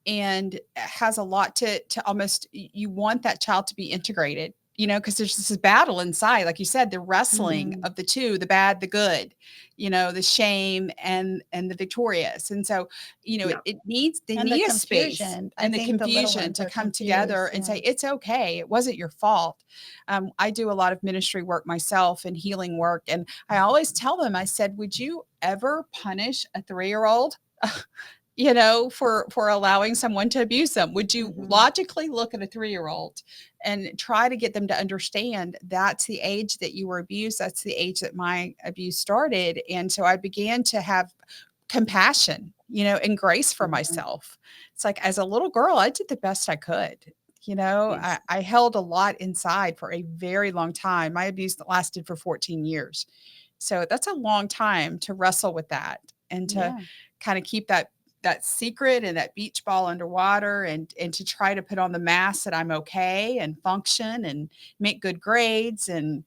and has a lot to almost, you want that child to be integrated, you know, because there's this battle inside, like you said, the wrestling of the two, the bad, the good, you know, the shame and the victorious. And so, you know, Yeah. they And the need a space confusion. I and the think the little confusion ones to are come together confused, and yeah. say, it's okay. It wasn't your fault. I do a lot of ministry work myself and healing work. And I always tell them, I said, would you ever punish a 3-year-old? You know, for allowing someone to abuse them? Would you logically look at a 3-year-old and try to get them to understand that's the age that you were abused? That's the age that my abuse started. And so I began to have compassion, you know, and grace for myself. It's like, as a little girl, I did the best I could. You know, Yes. I held a lot inside for a very long time. My abuse lasted for 14 years. So that's a long time to wrestle with that and to kind of keep that secret and that beach ball underwater, and to try to put on the mask that I'm okay and function and make good grades. And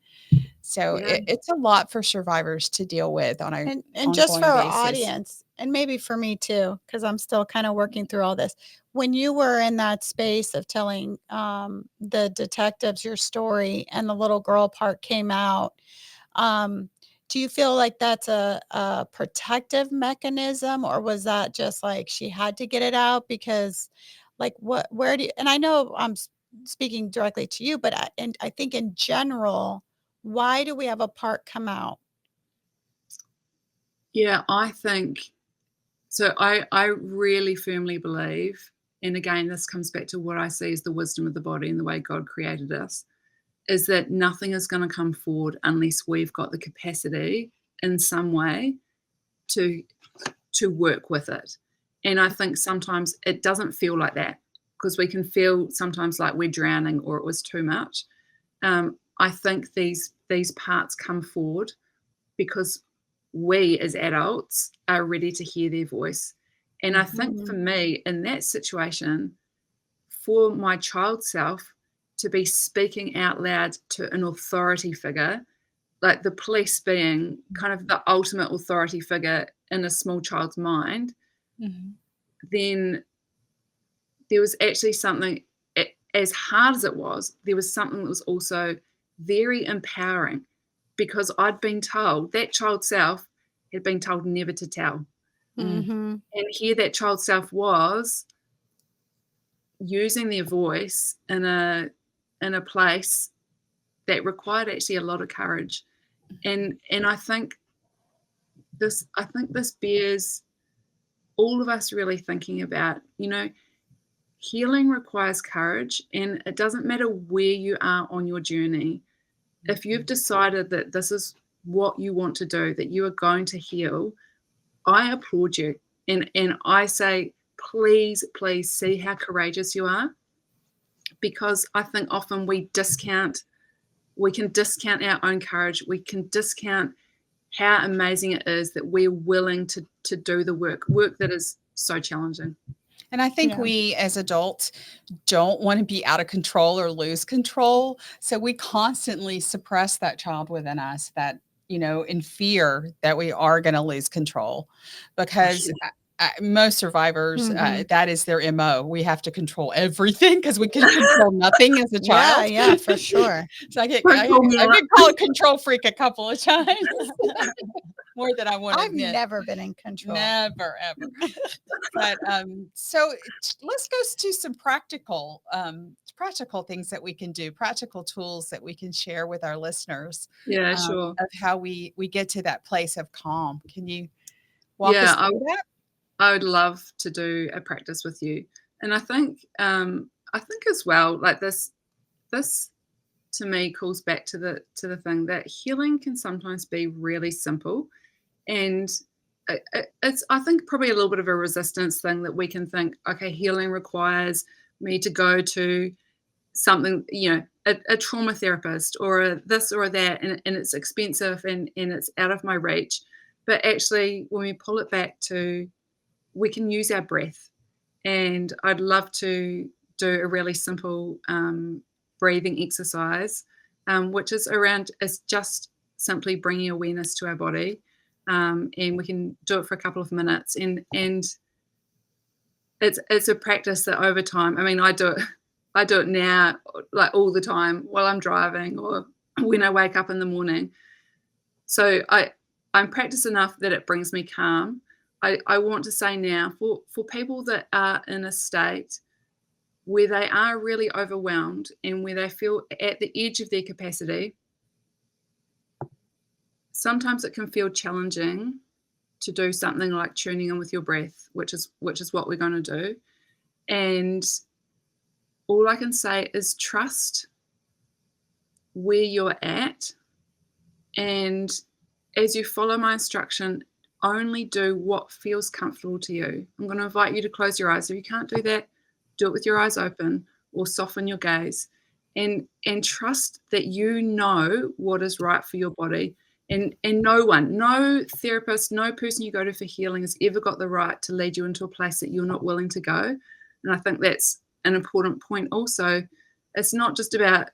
so Yeah. it's a lot for survivors to deal with on a And just for ongoing our basis. audience, and maybe for me too, because I'm still kind of working through all this. When you were in that space of telling the detectives your story and the little girl part came out, do you feel like that's a protective mechanism, or was that just like she had to get it out? Because, like, where do you, and I know I'm speaking directly to you, but I think in general, why do we have a part come out? Yeah, I think so. I really firmly believe, and again, this comes back to what I see as the wisdom of the body and the way God created us, is that nothing is going to come forward unless we've got the capacity in some way to work with it. And I think sometimes it doesn't feel like that, because we can feel sometimes like we're drowning or it was too much. I think these parts come forward because we as adults are ready to hear their voice. And I think for me, in that situation, for my child self to be speaking out loud to an authority figure, like the police being kind of the ultimate authority figure in a small child's mind, then there was actually something, as hard as it was, there was something that was also very empowering, because I'd been told, that child self had been told never to tell. And here that child self was using their voice in a place that required actually a lot of courage. And I think this bears all of us really thinking about, you know, healing requires courage, and it doesn't matter where you are on your journey. If you've decided that this is what you want to do, that you are going to heal, I applaud you. And I say, please see how courageous you are, because I think often we can discount our own courage. We can discount how amazing it is that we're willing to do the work that is so challenging. And I think we as adults don't want to be out of control or lose control. So we constantly suppress that child within us, that, you know, in fear that we are going to lose control, because most survivors, that is their MO. We have to control everything because we can control nothing as a child. Yeah, for sure. So I get called a control freak a couple of times. More than I want to admit. I've never been in control. Never, ever. But so let's go to some practical things that we can do, practical tools that we can share with our listeners. Yeah, sure. Of how we get to that place of calm. Can you walk us through that? I would love to do a practice with you. And I think as well, like this to me calls back to the thing that healing can sometimes be really simple. And it's, I think, probably a little bit of a resistance thing, that we can think, okay, healing requires me to go to something, you know, a trauma therapist or a this or that, and it's expensive and it's out of my reach. But actually, when we pull it back to, we can use our breath. And I'd love to do a really simple breathing exercise, which is just simply bringing awareness to our body. And we can do it for a couple of minutes. And it's a practice that over time, I mean, I do it now, like all the time while I'm driving or when I wake up in the morning. So I'm practiced enough that it brings me calm. I want to say now, for people that are in a state where they are really overwhelmed and where they feel at the edge of their capacity, sometimes it can feel challenging to do something like tuning in with your breath, which is what we're going to do. And all I can say is trust where you're at, and as you follow my instruction, only do what feels comfortable to you. I'm going to invite you to close your eyes. If you can't do that, do it with your eyes open or soften your gaze, and trust that you know what is right for your body. And no therapist, no person you go to for healing has ever got the right to lead you into a place that you're not willing to go. And I think that's an important point also. It's not just about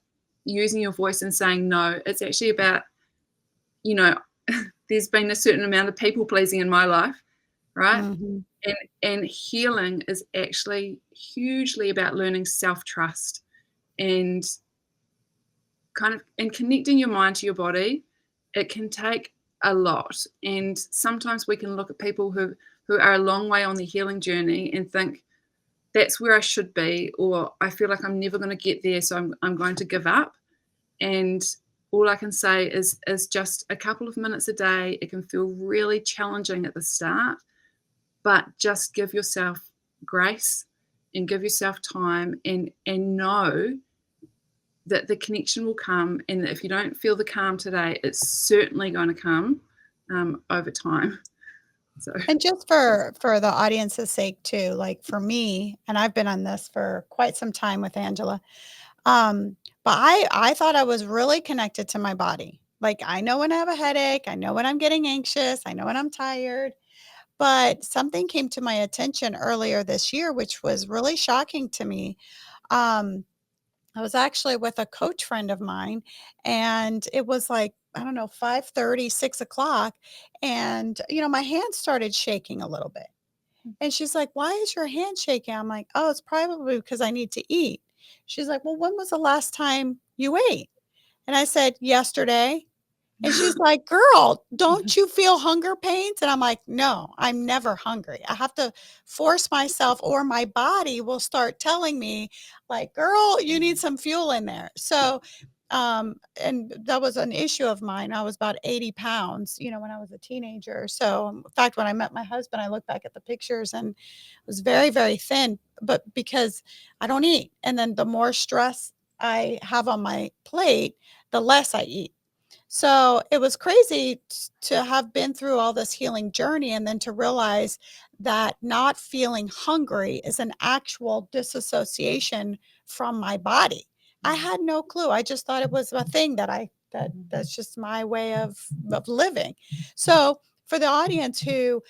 using your voice and saying no. It's actually about, there's been a certain amount of people pleasing in my life, right? Mm-hmm. And healing is actually hugely about learning self-trust and connecting your mind to your body. It can take a lot. And sometimes we can look at people who are a long way on the healing journey and think, that's where I should be, or I feel like I'm never going to get there, so I'm going to give up. And all I can say is just a couple of minutes a day. It can feel really challenging at the start, but just give yourself grace and give yourself time and know that the connection will come, and that if you don't feel the calm today, it's certainly going to come over time. So, and just for the audience's sake too, like for me, and I've been on this for quite some time with Angela, but I thought I was really connected to my body. Like I know when I have a headache, I know when I'm getting anxious, I know when I'm tired. But something came to my attention earlier this year, which was really shocking to me. I was actually with a coach friend of mine, and it was like, I don't know, 5:30, 6:00. And, my hand started shaking a little bit. And she's like, why is your hand shaking? I'm like, oh, it's probably because I need to eat. She's like, well, when was the last time you ate? And I said, yesterday. And she's like, girl, don't you feel hunger pains? And I'm like, no, I'm never hungry. I have to force myself, or my body will start telling me like, girl, you need some fuel in there. So, and that was an issue of mine. I was about 80 pounds, when I was a teenager. So in fact, when I met my husband, I look back at the pictures and was very, very thin, but because I don't eat. And then the more stress I have on my plate, the less I eat. So it was crazy to have been through all this healing journey and then to realize that not feeling hungry is an actual disassociation from my body. I had no clue. I just thought it was a thing that's just my way of living. So for the audience who,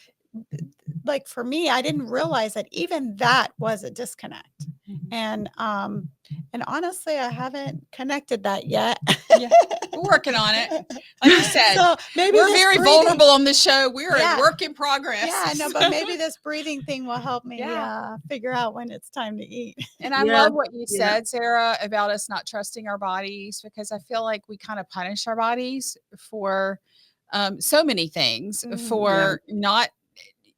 like for me, I didn't realize that even that was a disconnect. And honestly, I haven't connected that yet. Yeah, we're working on it. Like you said, so maybe we're very vulnerable on the show. We're a work in progress. Yeah, no, but maybe this breathing thing will help me figure out when it's time to eat. And I love what you said, Sarah, about us not trusting our bodies, because I feel like we kind of punish our bodies for so many things, for not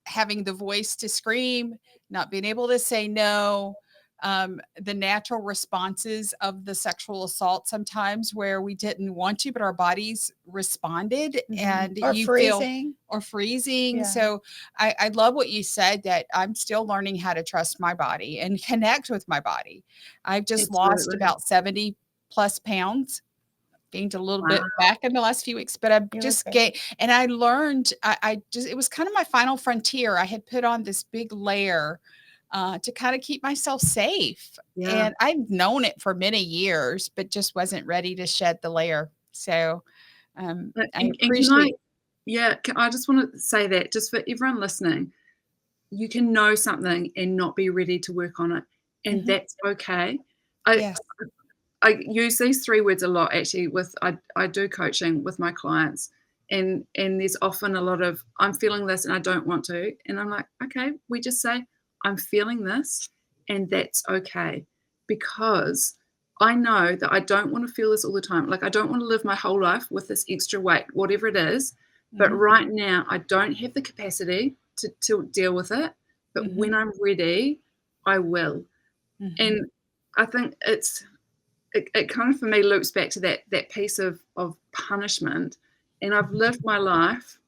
having the voice to scream, not being able to say no, the natural responses of the sexual assault sometimes where we didn't want to, but our bodies responded, and or you freezing. Or freezing. Yeah. So I love what you said, that I'm still learning how to trust my body and connect with my body. I've just lost about 70 plus pounds. Gained a little bit back in the last few weeks, but I've just gained, and I learned, it was kind of my final frontier. I had put on this big layer to kind of keep myself safe. Yeah. And I've known it for many years, but just wasn't ready to shed the layer. So I appreciate. I just want to say that just for everyone listening, you can know something and not be ready to work on it. And that's okay. I use these 3 words a lot actually I do coaching with my clients, and there's often a lot of, I'm feeling this and I don't want to. And I'm like, okay, we just say, I'm feeling this, and that's okay, because I know that I don't want to feel this all the time. Like, I don't want to live my whole life with this extra weight, whatever it is. But right now, I don't have the capacity to deal with it. But when I'm ready, I will. And I think it kind of, for me, loops back to that piece of punishment. And I've lived my life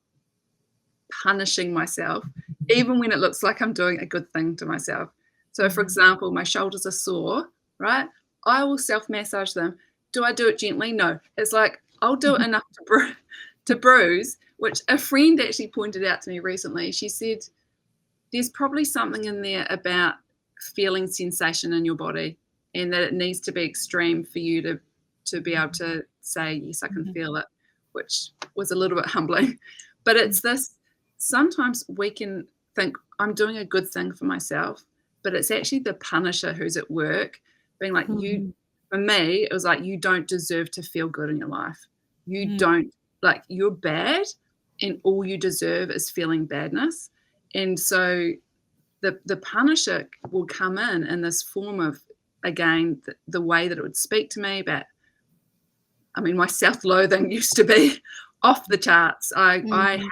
punishing myself, even when it looks like I'm doing a good thing to myself. So, for example, my shoulders are sore, right? I will self-massage them. Do I do it gently? No. It's like, I'll do it enough to bruise, which a friend actually pointed out to me recently. She said, there's probably something in there about feeling sensation in your body, and that it needs to be extreme for you to be able to say, yes, I can feel it, which was a little bit humbling. But it's this, sometimes we can think, I'm doing a good thing for myself, but it's actually the punisher who's at work, being like, you, for me, it was like, you don't deserve to feel good in your life. You don't, like, you're bad, and all you deserve is feeling badness. And so the punisher will come in this form of, again, the way that it would speak to me. But I mean, my self-loathing used to be off the charts. I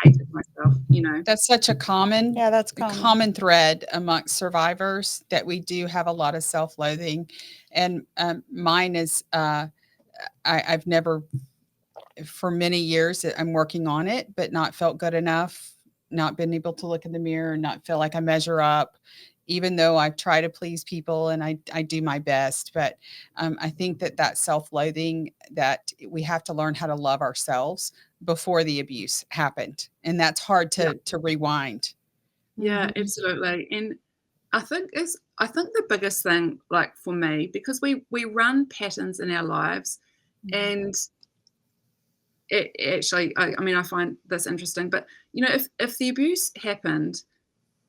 hated myself, you know. That's such a common, that's common. common thread amongst survivors, that we do have a lot of self-loathing. And mine is, I've never, for many years, I'm working on it, but not felt good enough, not been able to look in the mirror, not feel like I measure up, even though I try to please people and I do my best. But I think that self-loathing, that we have to learn how to love ourselves before the abuse happened. And that's hard to rewind. Yeah, absolutely. And I think the biggest thing, like for me, because we run patterns in our lives, and it actually, I mean, I find this interesting, but you know, if the abuse happened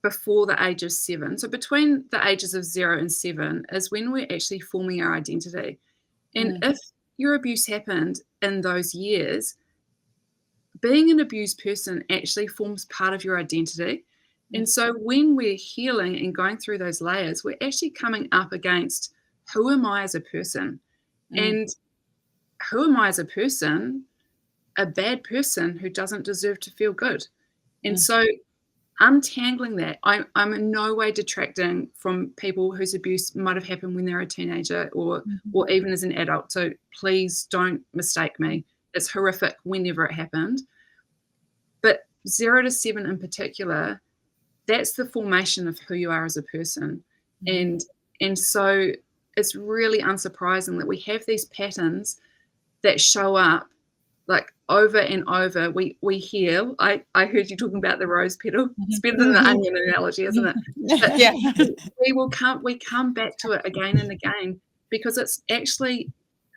before the age of 7, so between the ages of 0 and 7 is when we're actually forming our identity. And if your abuse happened in those years, being an abused person actually forms part of your identity. And so when we're healing and going through those layers, we're actually coming up against, who am I as a person? And who am I as a person? A bad person who doesn't deserve to feel good. And so untangling that, I'm in no way detracting from people whose abuse might have happened when they're a teenager or even as an adult. So please don't mistake me. It's horrific whenever it happened. But 0 to 7 in particular, that's the formation of who you are as a person. And so it's really unsurprising that we have these patterns that show up like over and over. We heal. I heard you talking about the rose petal. It's better than the onion analogy, isn't it? But Yeah. we come back to it again and again, because it's actually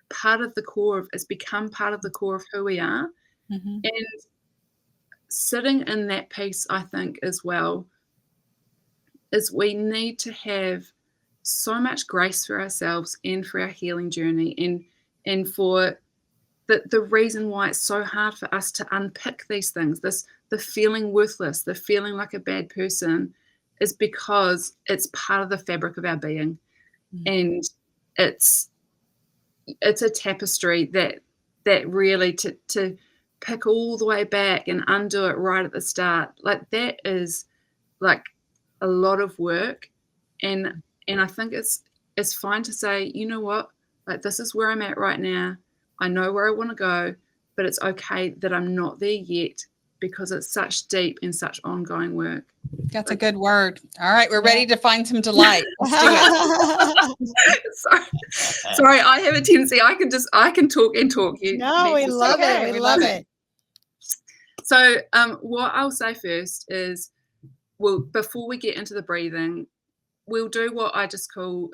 part of the core of, it's become part of the core of who we are. And sitting in that piece, I think, as well, is we need to have so much grace for ourselves and for our healing journey, and for the reason why it's so hard for us to unpick these things, the feeling worthless, the feeling like a bad person, is because it's part of the fabric of our being. And it's a tapestry that really, to pick all the way back and undo it right at the start, like that is like a lot of work. And I think it's fine to say, you know what, like, this is where I'm at right now. I know where I want to go, but it's okay that I'm not there yet, because it's such deep and such ongoing work. That's a good word. All right, we're ready to find some delight. Let's do it. Sorry, I have a tendency. I can talk and talk. No, we love it. We love it. So what I'll say first is, well, before we get into the breathing, we'll do what I just call,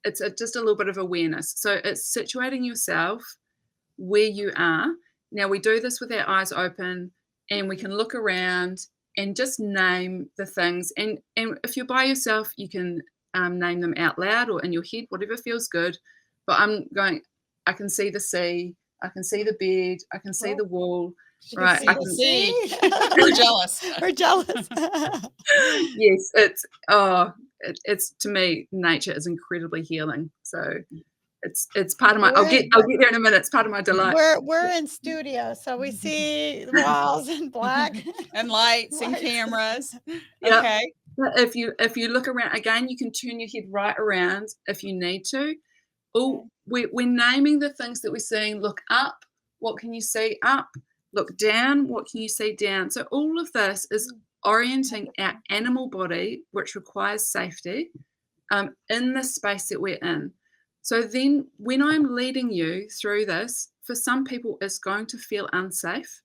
it's just a little bit of awareness. So it's situating yourself where you are. Now, we do this with our eyes open, and we can look around and just name the things. And if you're by yourself, you can name them out loud or in your head, whatever feels good. But I can see the sea, I can see the bed, I can see the wall. She Right, can I see can- the sea. We're jealous. We're jealous. Yes, it's to me, nature is incredibly healing. So it's part of my. I'll get there in a minute. It's part of my delight. We're in studio, so we see walls in black. And lights and Lights. cameras. Yep. Okay. But if you look around again, you can turn your head right around if you need to. Oh, we're naming the things that we're seeing. Look up. What can you see up? Look down. What can you see down? So all of this is orienting our animal body, which requires safety, in the space that we're in. So then when I'm leading you through this, for some people, it's going to feel unsafe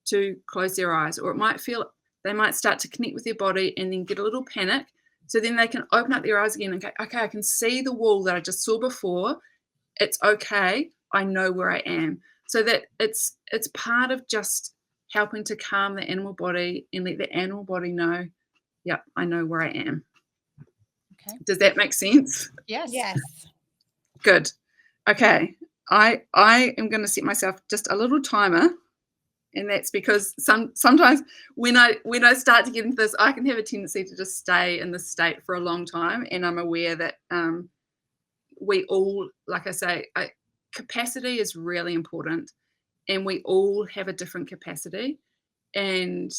to close their eyes, or they might start to connect with their body and then get a little panic. So then they can open up their eyes again and go, okay, I can see the wall that I just saw before. It's okay. I know where I am. So that it's part of just helping to calm the animal body and let the animal body know, yep, I know where I am. Okay. Does that make sense? Yes. Yes. Good. Okay. I am going to set myself just a little timer, and that's because sometimes when I start to get into this, I can have a tendency to just stay in this state for a long time, and I'm aware that we all, like I say, capacity is really important, and we all have a different capacity, and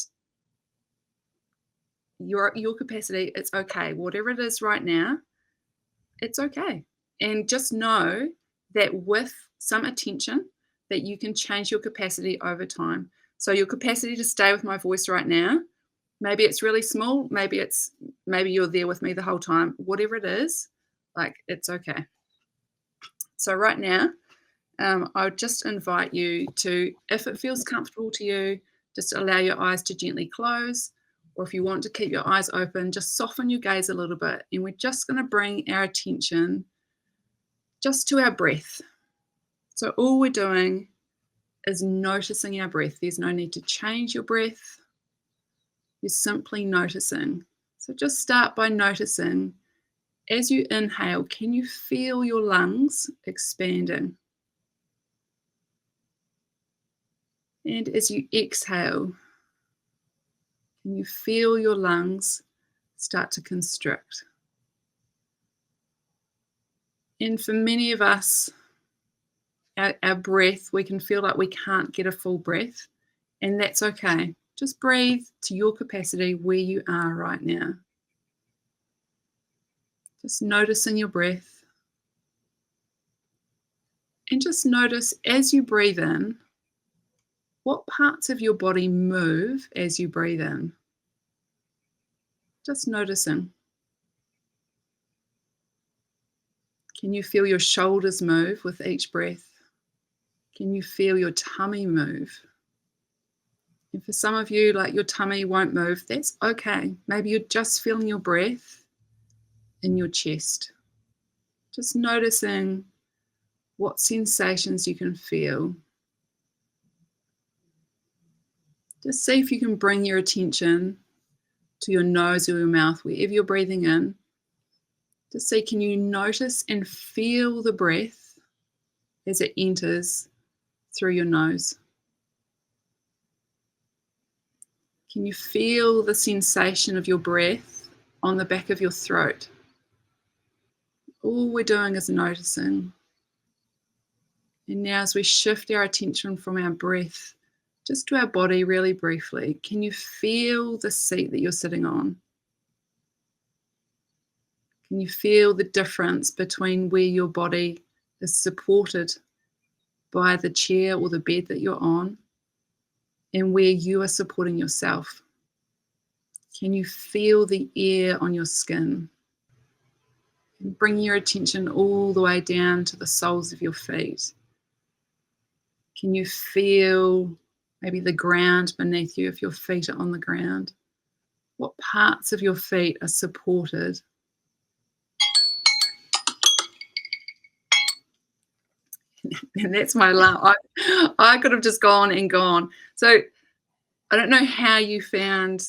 your capacity, it's okay. Whatever it is right now, it's okay. And just know that with some attention, that you can change your capacity over time. So your capacity to stay with my voice right now, maybe it's really small, maybe you're there with me the whole time. Whatever it is, like, it's okay. So right now, I would just invite you to, if it feels comfortable to you, just allow your eyes to gently close. Or if you want to keep your eyes open, just soften your gaze a little bit. And we're just going to bring our attention just to our breath. So all we're doing is noticing our breath. There's no need to change your breath. You're simply noticing. So just start by noticing, as you inhale, can you feel your lungs expanding? And as you exhale, can you feel your lungs start to constrict? And for many of us, our breath, we can feel like we can't get a full breath, and that's okay. Just breathe to your capacity where you are right now. Just noticing your breath. And just notice as you breathe in, what parts of your body move as you breathe in. Just noticing. Can you feel your shoulders move with each breath? Can you feel your tummy move? And for some of you, like, your tummy won't move, that's okay. Maybe you're just feeling your breath in your chest. Just noticing what sensations you can feel. Just see if you can bring your attention to your nose or your mouth, wherever you're breathing in. Just see, can you notice and feel the breath as it enters through your nose? Can you feel the sensation of your breath on the back of your throat? All we're doing is noticing. And now as we shift our attention from our breath just to our body really briefly, can you feel the seat that you're sitting on? Can you feel the difference between where your body is supported by the chair or the bed that you're on and where you are supporting yourself? Can you feel the air on your skin? And bring your attention all the way down to the soles of your feet. Can you feel maybe the ground beneath you if your feet are on the ground? What parts of your feet are supported? And that's my alarm. I could have just gone and gone. So I don't know how you found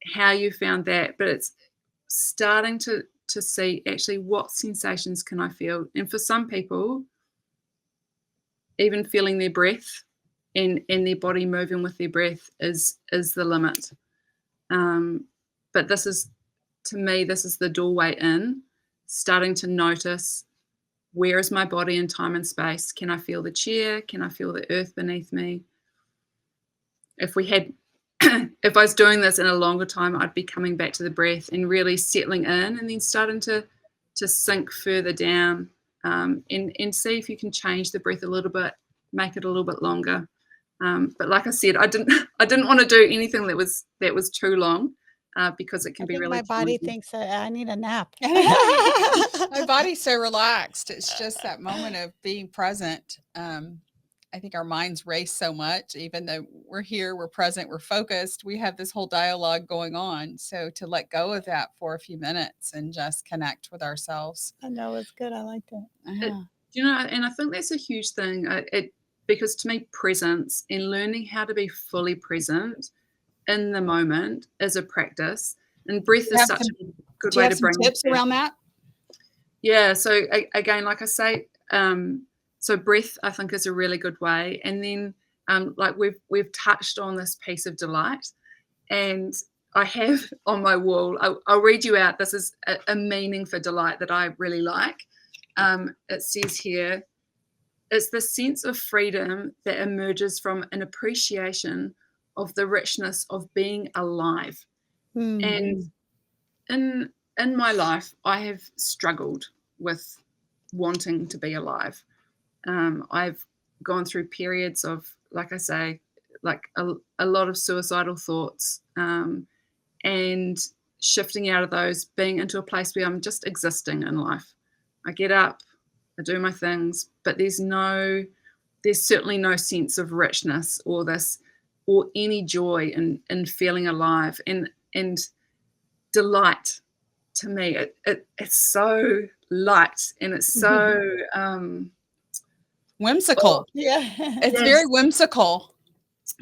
that, but it's starting to see actually what sensations can I feel. And for some people, even feeling their breath and their body moving with their breath is the limit. But this is, to me, this is the doorway in, starting to notice, where is my body in time and space? Can I feel the chair? Can I feel the earth beneath me? If I was doing this in a longer time, I'd be coming back to the breath and really settling in, and then starting to sink further down, and see if you can change the breath a little bit, make it a little bit longer. But like I said, I didn't want to do anything that was too long, because it can be really my body challenging. thinks that I need a nap. My body's so relaxed. It's just that moment of being present. I think our minds race so much, even though we're here, we're present, we're focused, we have this whole dialogue going on. So to let go of that for a few minutes and just connect with ourselves. I know, it's good. I like that. And I think that's a huge thing. Because to me, presence and learning how to be fully present in the moment is a practice. And breath is such a good way to bring tips around that. Yeah. So again, like I say, so breath, I think, is a really good way. And then, like we've touched on this piece of delight, and I have on my wall, I'll read you out. This is a meaning for delight that I really like. It says here, it's the sense of freedom that emerges from an appreciation of the richness of being alive. And in my life, I have struggled with wanting to be alive. I've gone through periods of, like I say, like a lot of suicidal thoughts, and shifting out of those, being into a place where I'm just existing in life. I get up, I do my things, but there's certainly no sense of richness or any joy in feeling alive, and delight. To me, it's so light, and it's so whimsical. It's very whimsical.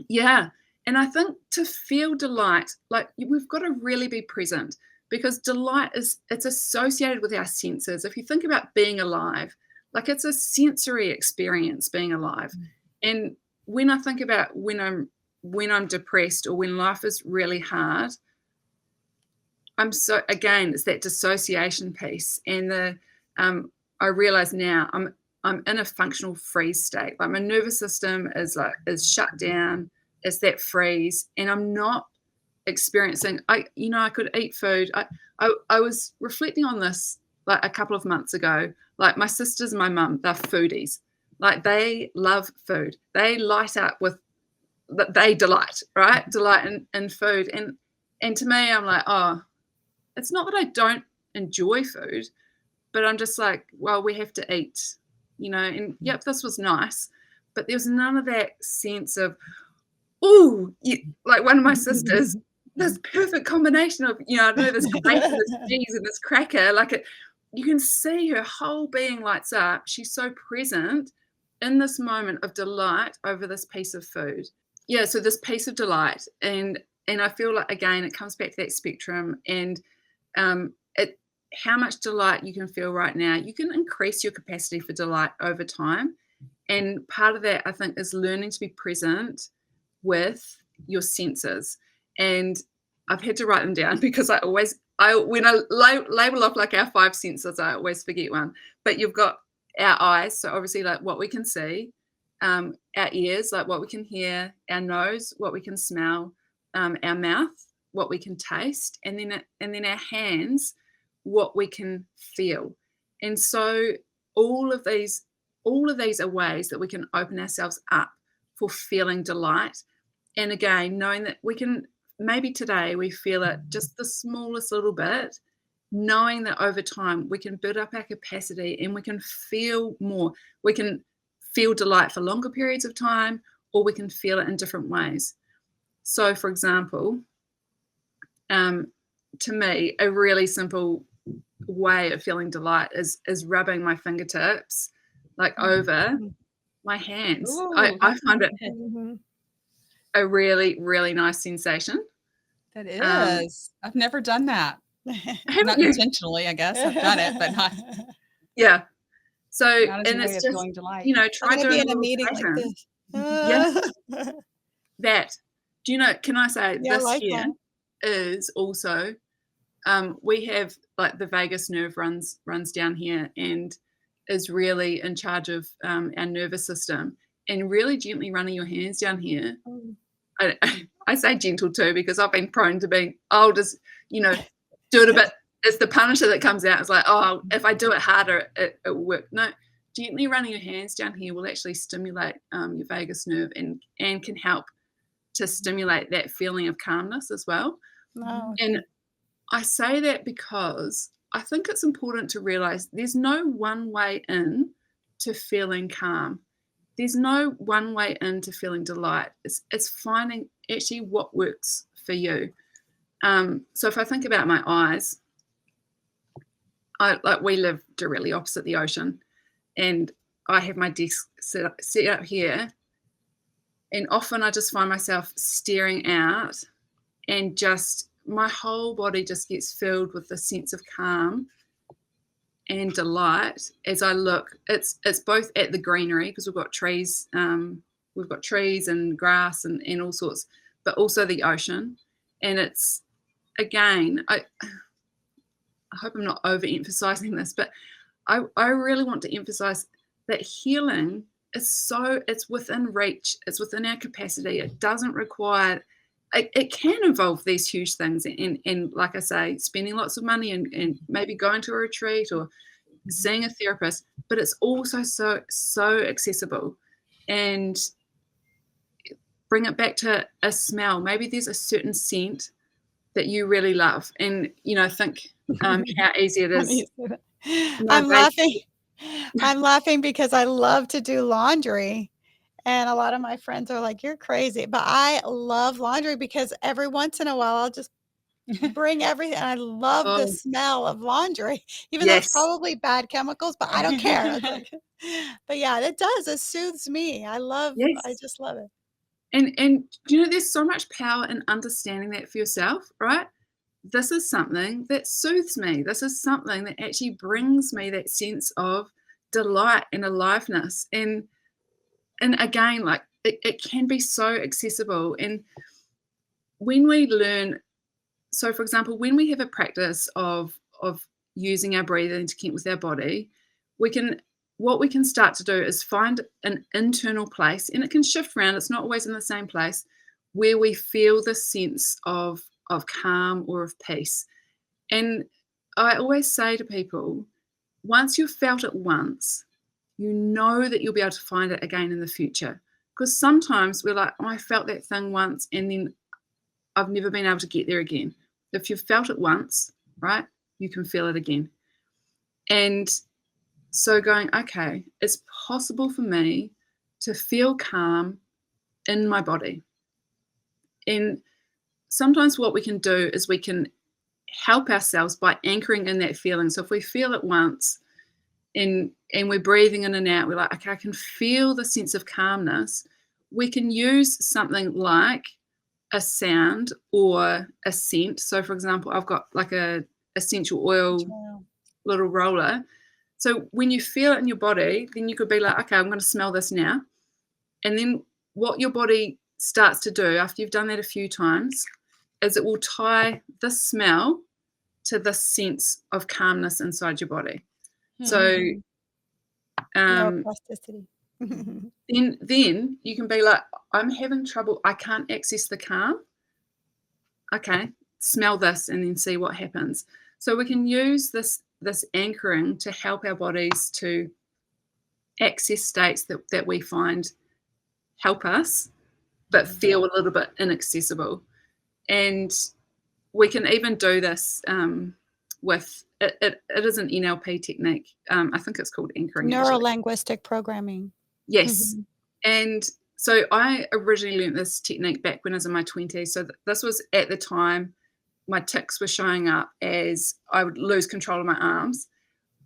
Yeah. And I think to feel delight, like, we've got to really be present, because delight it's associated with our senses. If you think about being alive, like, it's a sensory experience, being alive. And when I think about when I'm depressed, or when life is really hard, it's that dissociation piece. And I realize now I'm in a functional freeze state. Like, my nervous system is shut down. It's that freeze, and I'm not experiencing. I could eat food. I was reflecting on this like a couple of months ago. Like, my sisters and my mum, they're foodies. Like, they love food. They light up with. They delight, right? Delight in food, and to me, I'm like, oh, it's not that I don't enjoy food, but I'm just like, well, we have to eat, and yep, this was nice, but there was none of that sense of, ooh, like one of my sisters, this perfect combination of, I don't know, this grape and this cheese and this cracker, like you can see her whole being lights up. She's so present in this moment of delight over this piece of food. Yeah, so this piece of delight, and I feel like, again, it comes back to that spectrum, and how much delight you can feel right now. You can increase your capacity for delight over time, and part of that, I think, is learning to be present with your senses. And I've had to write them down, because when I label off like our 5 senses, I always forget one. But you've got our eyes, so obviously like what we can see, our ears, like what we can hear, our nose, what we can smell, our mouth, what we can taste, and then our hands, what we can feel. And so all of these are ways that we can open ourselves up for feeling delight. And again, knowing that we can, maybe today we feel it just the smallest little bit, knowing that over time we can build up our capacity and we can feel more. We can feel delight for longer periods of time, or we can feel it in different ways. So, for example, to me, a really simple way of feeling delight is rubbing my fingertips like over my hands. I find it a really, really nice sensation. That is. I've never done that. Not you? Intentionally, I guess. I've done it, but not. Yeah. So, Not as and a way it's of just, feeling delight. try I'm gonna doing be in a meeting like this. Yes, that. Do you know, can I say Yeah, I this like here that. is also, we have like the vagus nerve runs down here and is really in charge of our nervous system, and really gently running your hands down here. Mm. I say gentle too because I've been prone to being, I'll just, do it a bit. It's the punisher that comes out. It's like, oh, if I do it harder, it will work. No, gently running your hands down here will actually stimulate your vagus nerve and can help to stimulate that feeling of calmness as well. Oh, okay. And I say that because I think it's important to realize there's no one way in to feeling calm. There's no one way into feeling delight. It's finding actually what works for you. So if I think about my eyes, we live directly opposite the ocean, and I have my desk set up here, and often I just find myself staring out, and just my whole body just gets filled with the sense of calm and delight as I look. It's both at the greenery because we've got trees and grass and all sorts, but also the ocean. And it's, again, I hope I'm not overemphasizing this, but I really want to emphasize that healing is it's within reach. It's within our capacity. It doesn't require, it can involve these huge things. And like I say, spending lots of money and maybe going to a retreat or seeing a therapist, but it's also so accessible. And bring it back to a smell. Maybe there's a certain scent that you really love, and think how easy it is. I'm laughing. I'm laughing because I love to do laundry, and a lot of my friends are like, "You're crazy," but I love laundry because every once in a while I'll just bring everything. I love the Oh, smell of laundry, even though it's yes. probably bad chemicals, but I don't care. It's like, but yeah, it does. It soothes me. I Yes. just love it. And there's so much power in understanding that for yourself, right? This is something that soothes me. This is something that actually brings me that sense of delight and aliveness. And again, like it can be so accessible. And when we learn, so for example, when we have a practice of using our breathing to connect with our body, what we can start to do is find an internal place, and it can shift around. It's not always in the same place, where we feel the sense of calm or of peace. And I always say to people, once you've felt it once, you know that you'll be able to find it again in the future. Because sometimes we're like, oh, I felt that thing once, and then I've never been able to get there again. If you've felt it once, right, you can feel it again. And so going, okay, it's possible for me to feel calm in my body. And sometimes what we can do is we can help ourselves by anchoring in that feeling. So if we feel it once and we're breathing in and out, we're like, okay, I can feel the sense of calmness. We can use something like a sound or a scent. So for example, I've got like a essential oil little roller. So when you feel it in your body, then you could be like, okay, I'm going to smell this now. And then what your body starts to do after you've done that a few times is it will tie the smell to the sense of calmness inside your body. So Neuroplasticity. then you can be like, I'm having trouble. I can't access the calm. Okay, smell this and then see what happens. So we can use this anchoring to help our bodies to access states that we find help us, but feel a little bit inaccessible. And we can even do this with, it is an NLP technique. I think it's called anchoring. Neuro-linguistic programming. Yes. And so I originally learned this technique back when I was in my 20s. So this was at the time my tics were showing up as I would lose control of my arms.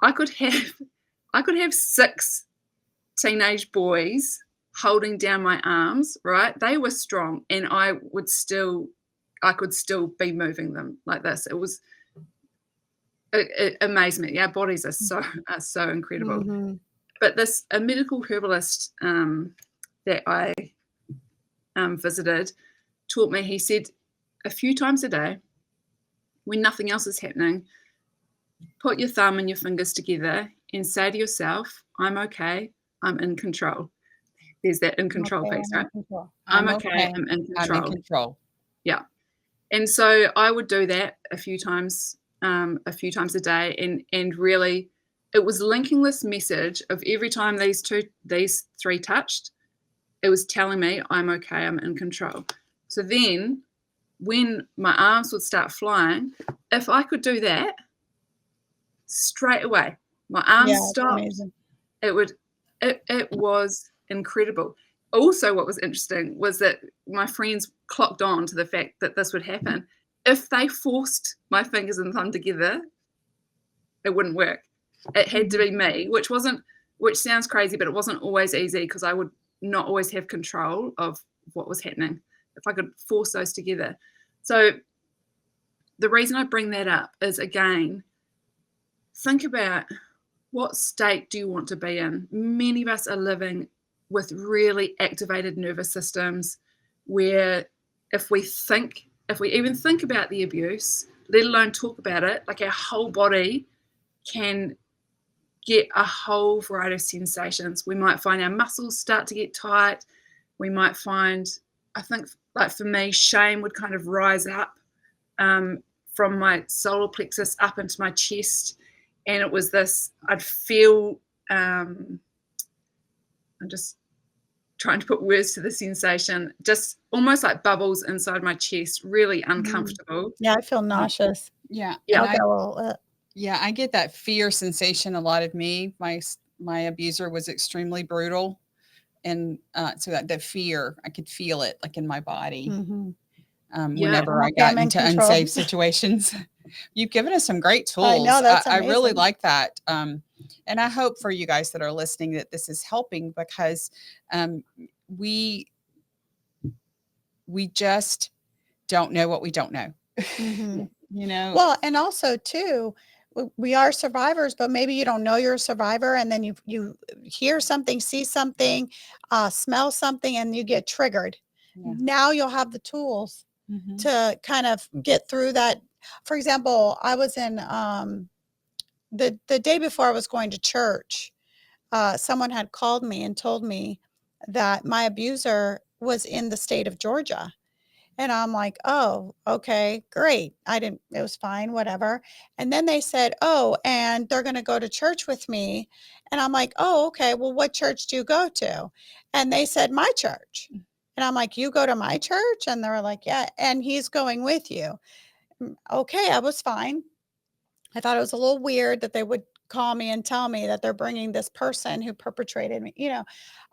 I could have 6 teenage boys holding down my arms, right? They were strong, and I could still be moving them like this. It amazed me. Our bodies are so incredible. But a medical herbalist that I visited taught me, he said, a few times a day, when nothing else is happening, put your thumb and your fingers together and say to yourself, I'm okay, I'm in control. There's that in control piece, right? I'm okay, I'm in control. I'm in control. Yeah. And so I would do that a few times a day, and really it was linking this message of every time these three touched, it was telling me I'm okay, I'm in control. So then when my arms would start flying, if I could do that straight away, my arms stopped. Amazing. It was incredible. Also, what was interesting was that my friends clocked on to the fact that this would happen. If they forced my fingers and thumb together, it wouldn't work. It had to be me, which sounds crazy, but it wasn't always easy because I would not always have control of what was happening if I could force those together. So the reason I bring that up is, again, think about what state do you want to be in. Many of us are living with really activated nervous systems where if we even think about the abuse, let alone talk about it, like our whole body can get a whole variety of sensations. We might find our muscles start to get tight. We might find, I think, like for me, shame would kind of rise up from my solar plexus up into my chest. And it was this, I'd feel, I'm just trying to put words to the sensation, just almost like bubbles inside my chest, really uncomfortable. Yeah, I feel nauseous. Yeah. Yeah. I get that fear sensation a lot of me. My abuser was extremely brutal. And so that fear, I could feel it like in my body. Whenever I got into unsafe situations. You've given us some great tools. I know, that's amazing. I really like that. And I hope for you guys that are listening that this is helping, because we just don't know what we don't know. You know? Well, and also too, we are survivors, but maybe you don't know you're a survivor, and then you hear something, see something, smell something, and you get triggered. Yeah. Now you'll have the tools to kind of get through that. For example, I was in the day before I was going to church, someone had called me and told me that my abuser was in the state of Georgia. And I'm like, oh, okay, great. It was fine, whatever. And then they said, oh, and they're going to go to church with me. And I'm like, oh, okay, well, what church do you go to? And they said, my church. And I'm like, you go to my church? And they were like, yeah. And he's going with you. Okay, I was fine. I thought it was a little weird that they would call me and tell me that they're bringing this person who perpetrated me.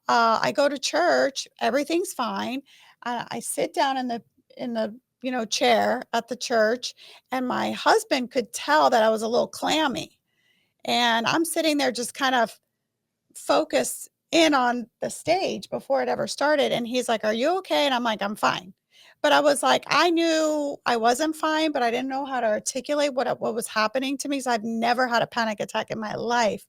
I go to church, everything's fine. I sit down in the chair at the church, and my husband could tell that I was a little clammy. And I'm sitting there just kind of focused in on the stage before it ever started. And he's like, are you okay? And I'm like, I'm fine. But I was like, I knew I wasn't fine, but I didn't know how to articulate what was happening to me, because I've never had a panic attack in my life.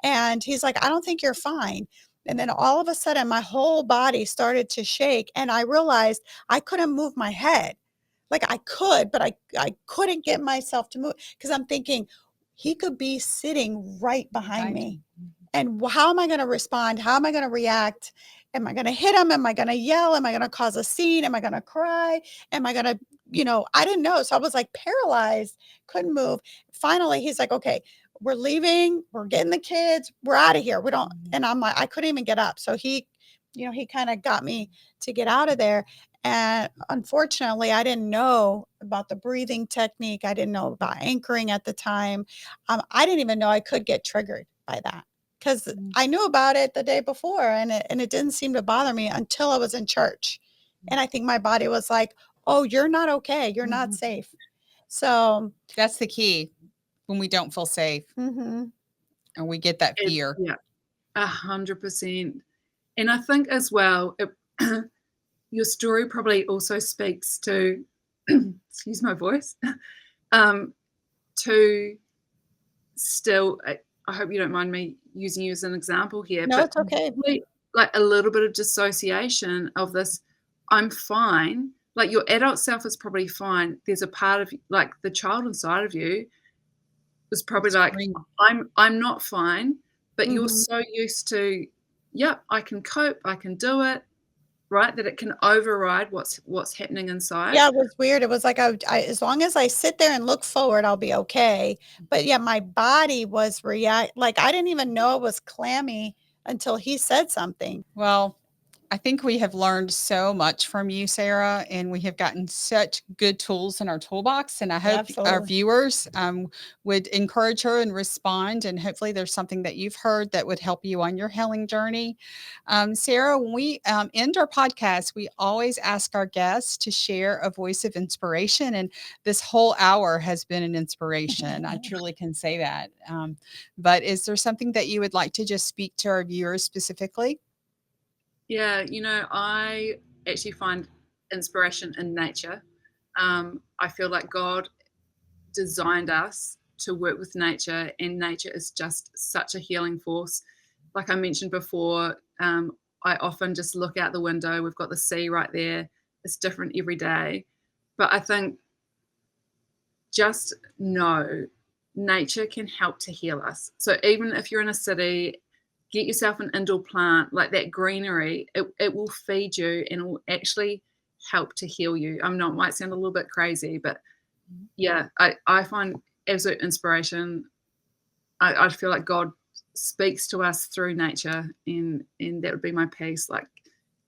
And he's like, I don't think you're fine. And then all of a sudden, my whole body started to shake, and I realized I couldn't move my head. Like I could, but I couldn't get myself to move, because I'm thinking he could be sitting right behind me. And how am I going to respond? How am I going to react? Am I going to hit him? Am I going to yell? Am I going to cause a scene? Am I going to cry? Am I going to, I didn't know. So I was like paralyzed, couldn't move. Finally, he's like, okay, we're leaving. We're getting the kids. We're out of here. We don't. And I'm like, I couldn't even get up. So he kind of got me to get out of there. And unfortunately, I didn't know about the breathing technique. I didn't know about anchoring at the time. I didn't even know I could get triggered by that, because I knew about it the day before, and it didn't seem to bother me until I was in church. And I think my body was like, oh, you're not okay. You're not safe. So that's the key, when we don't feel safe and we get that fear. Yeah, 100%. And I think as well, your story probably also speaks to, excuse my voice, to still, I hope you don't mind me using you as an example here. No, but it's okay. like a little bit of dissociation of this, I'm fine. Like your adult self is probably fine. There's a part of like the child inside of you was probably like, I'm not fine, but you're so used to, yep, I can cope, I can do it, right? That it can override what's happening inside. Yeah, it was weird. It was like as long as I sit there and look forward, I'll be okay. But yeah, my body was like I didn't even know it was clammy until he said something. Well, I think we have learned so much from you, Sarah, and we have gotten such good tools in our toolbox. And I hope our Absolutely. viewers would encourage her and respond. And hopefully there's something that you've heard that would help you on your healing journey. Sarah, when we end our podcast, we always ask our guests to share a voice of inspiration. And this whole hour has been an inspiration. I truly can say that. But is there something that you would like to just speak to our viewers specifically? Yeah, I actually find inspiration in nature. I feel like God designed us to work with nature, and nature is just such a healing force. Like I mentioned before, I often just look out the window. We've got the sea right there. It's different every day. But I think just know nature can help to heal us. So even if you're in a city, get yourself an indoor plant, like that greenery, it will feed you and it will actually help to heal you. I know it might sound a little bit crazy, but yeah, I find absolute inspiration. I feel like God speaks to us through nature, and that would be my piece. Like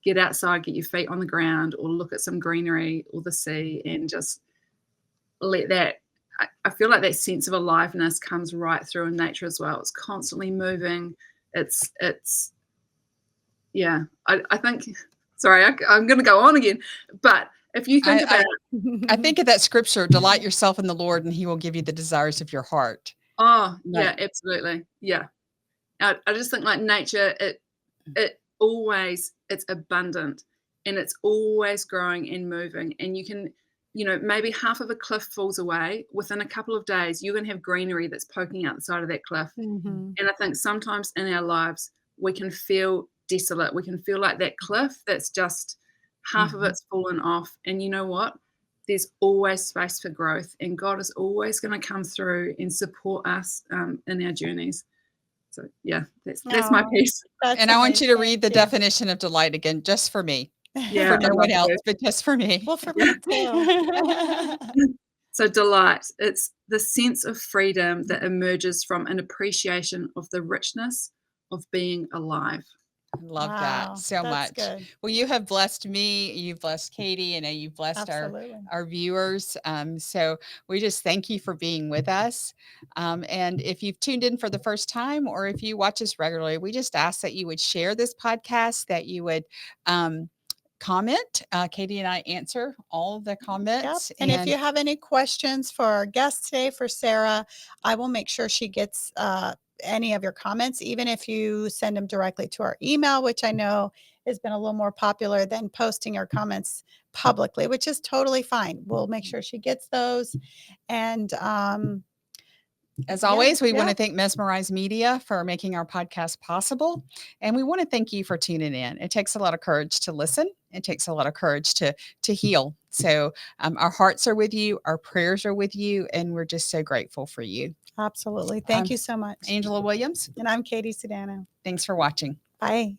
get outside, get your feet on the ground, or look at some greenery or the sea, and just let that. I feel like that sense of aliveness comes right through in nature as well. It's constantly moving. It's yeah. I think. Sorry, I'm going to go on again, but if you think about, I think of that scripture: "Delight yourself in the Lord, and He will give you the desires of your heart." Oh, yeah, absolutely, yeah. I just think like nature, it always, it's abundant, and it's always growing and moving, and you can, maybe half of a cliff falls away, within a couple of days you're going to have greenery that's poking out the side of that cliff. And I think sometimes in our lives we can feel desolate, we can feel like that cliff that's just half of it's fallen off, and you know what, there's always space for growth, and God is always going to come through and support us in our journeys. So yeah, that's my piece. And I want you to read the definition of delight again, just for me. Yeah, for no one else, but just for me. Well, for me too. So delight, it's the sense of freedom that emerges from an appreciation of the richness of being alive. I love that so much. Good. Well, you have blessed me. You've blessed Katie, and you've blessed our viewers. So we just thank you for being with us. And if you've tuned in for the first time, or if you watch us regularly, we just ask that you would share this podcast, that you would comment. Katie and I answer all of the comments. Yep. And if you have any questions for our guest today, for Sarah, I will make sure she gets any of your comments, even if you send them directly to our email, which I know has been a little more popular than posting your comments publicly, which is totally fine. We'll make sure she gets those. And as always, we want to thank Mesmerize Media for making our podcast possible. And we want to thank you for tuning in. It takes a lot of courage to listen. It takes a lot of courage to heal. So our hearts are with you. Our prayers are with you. And we're just so grateful for you. Absolutely. Thank you so much. Angela Williams. And I'm Katie Sedano. Thanks for watching. Bye.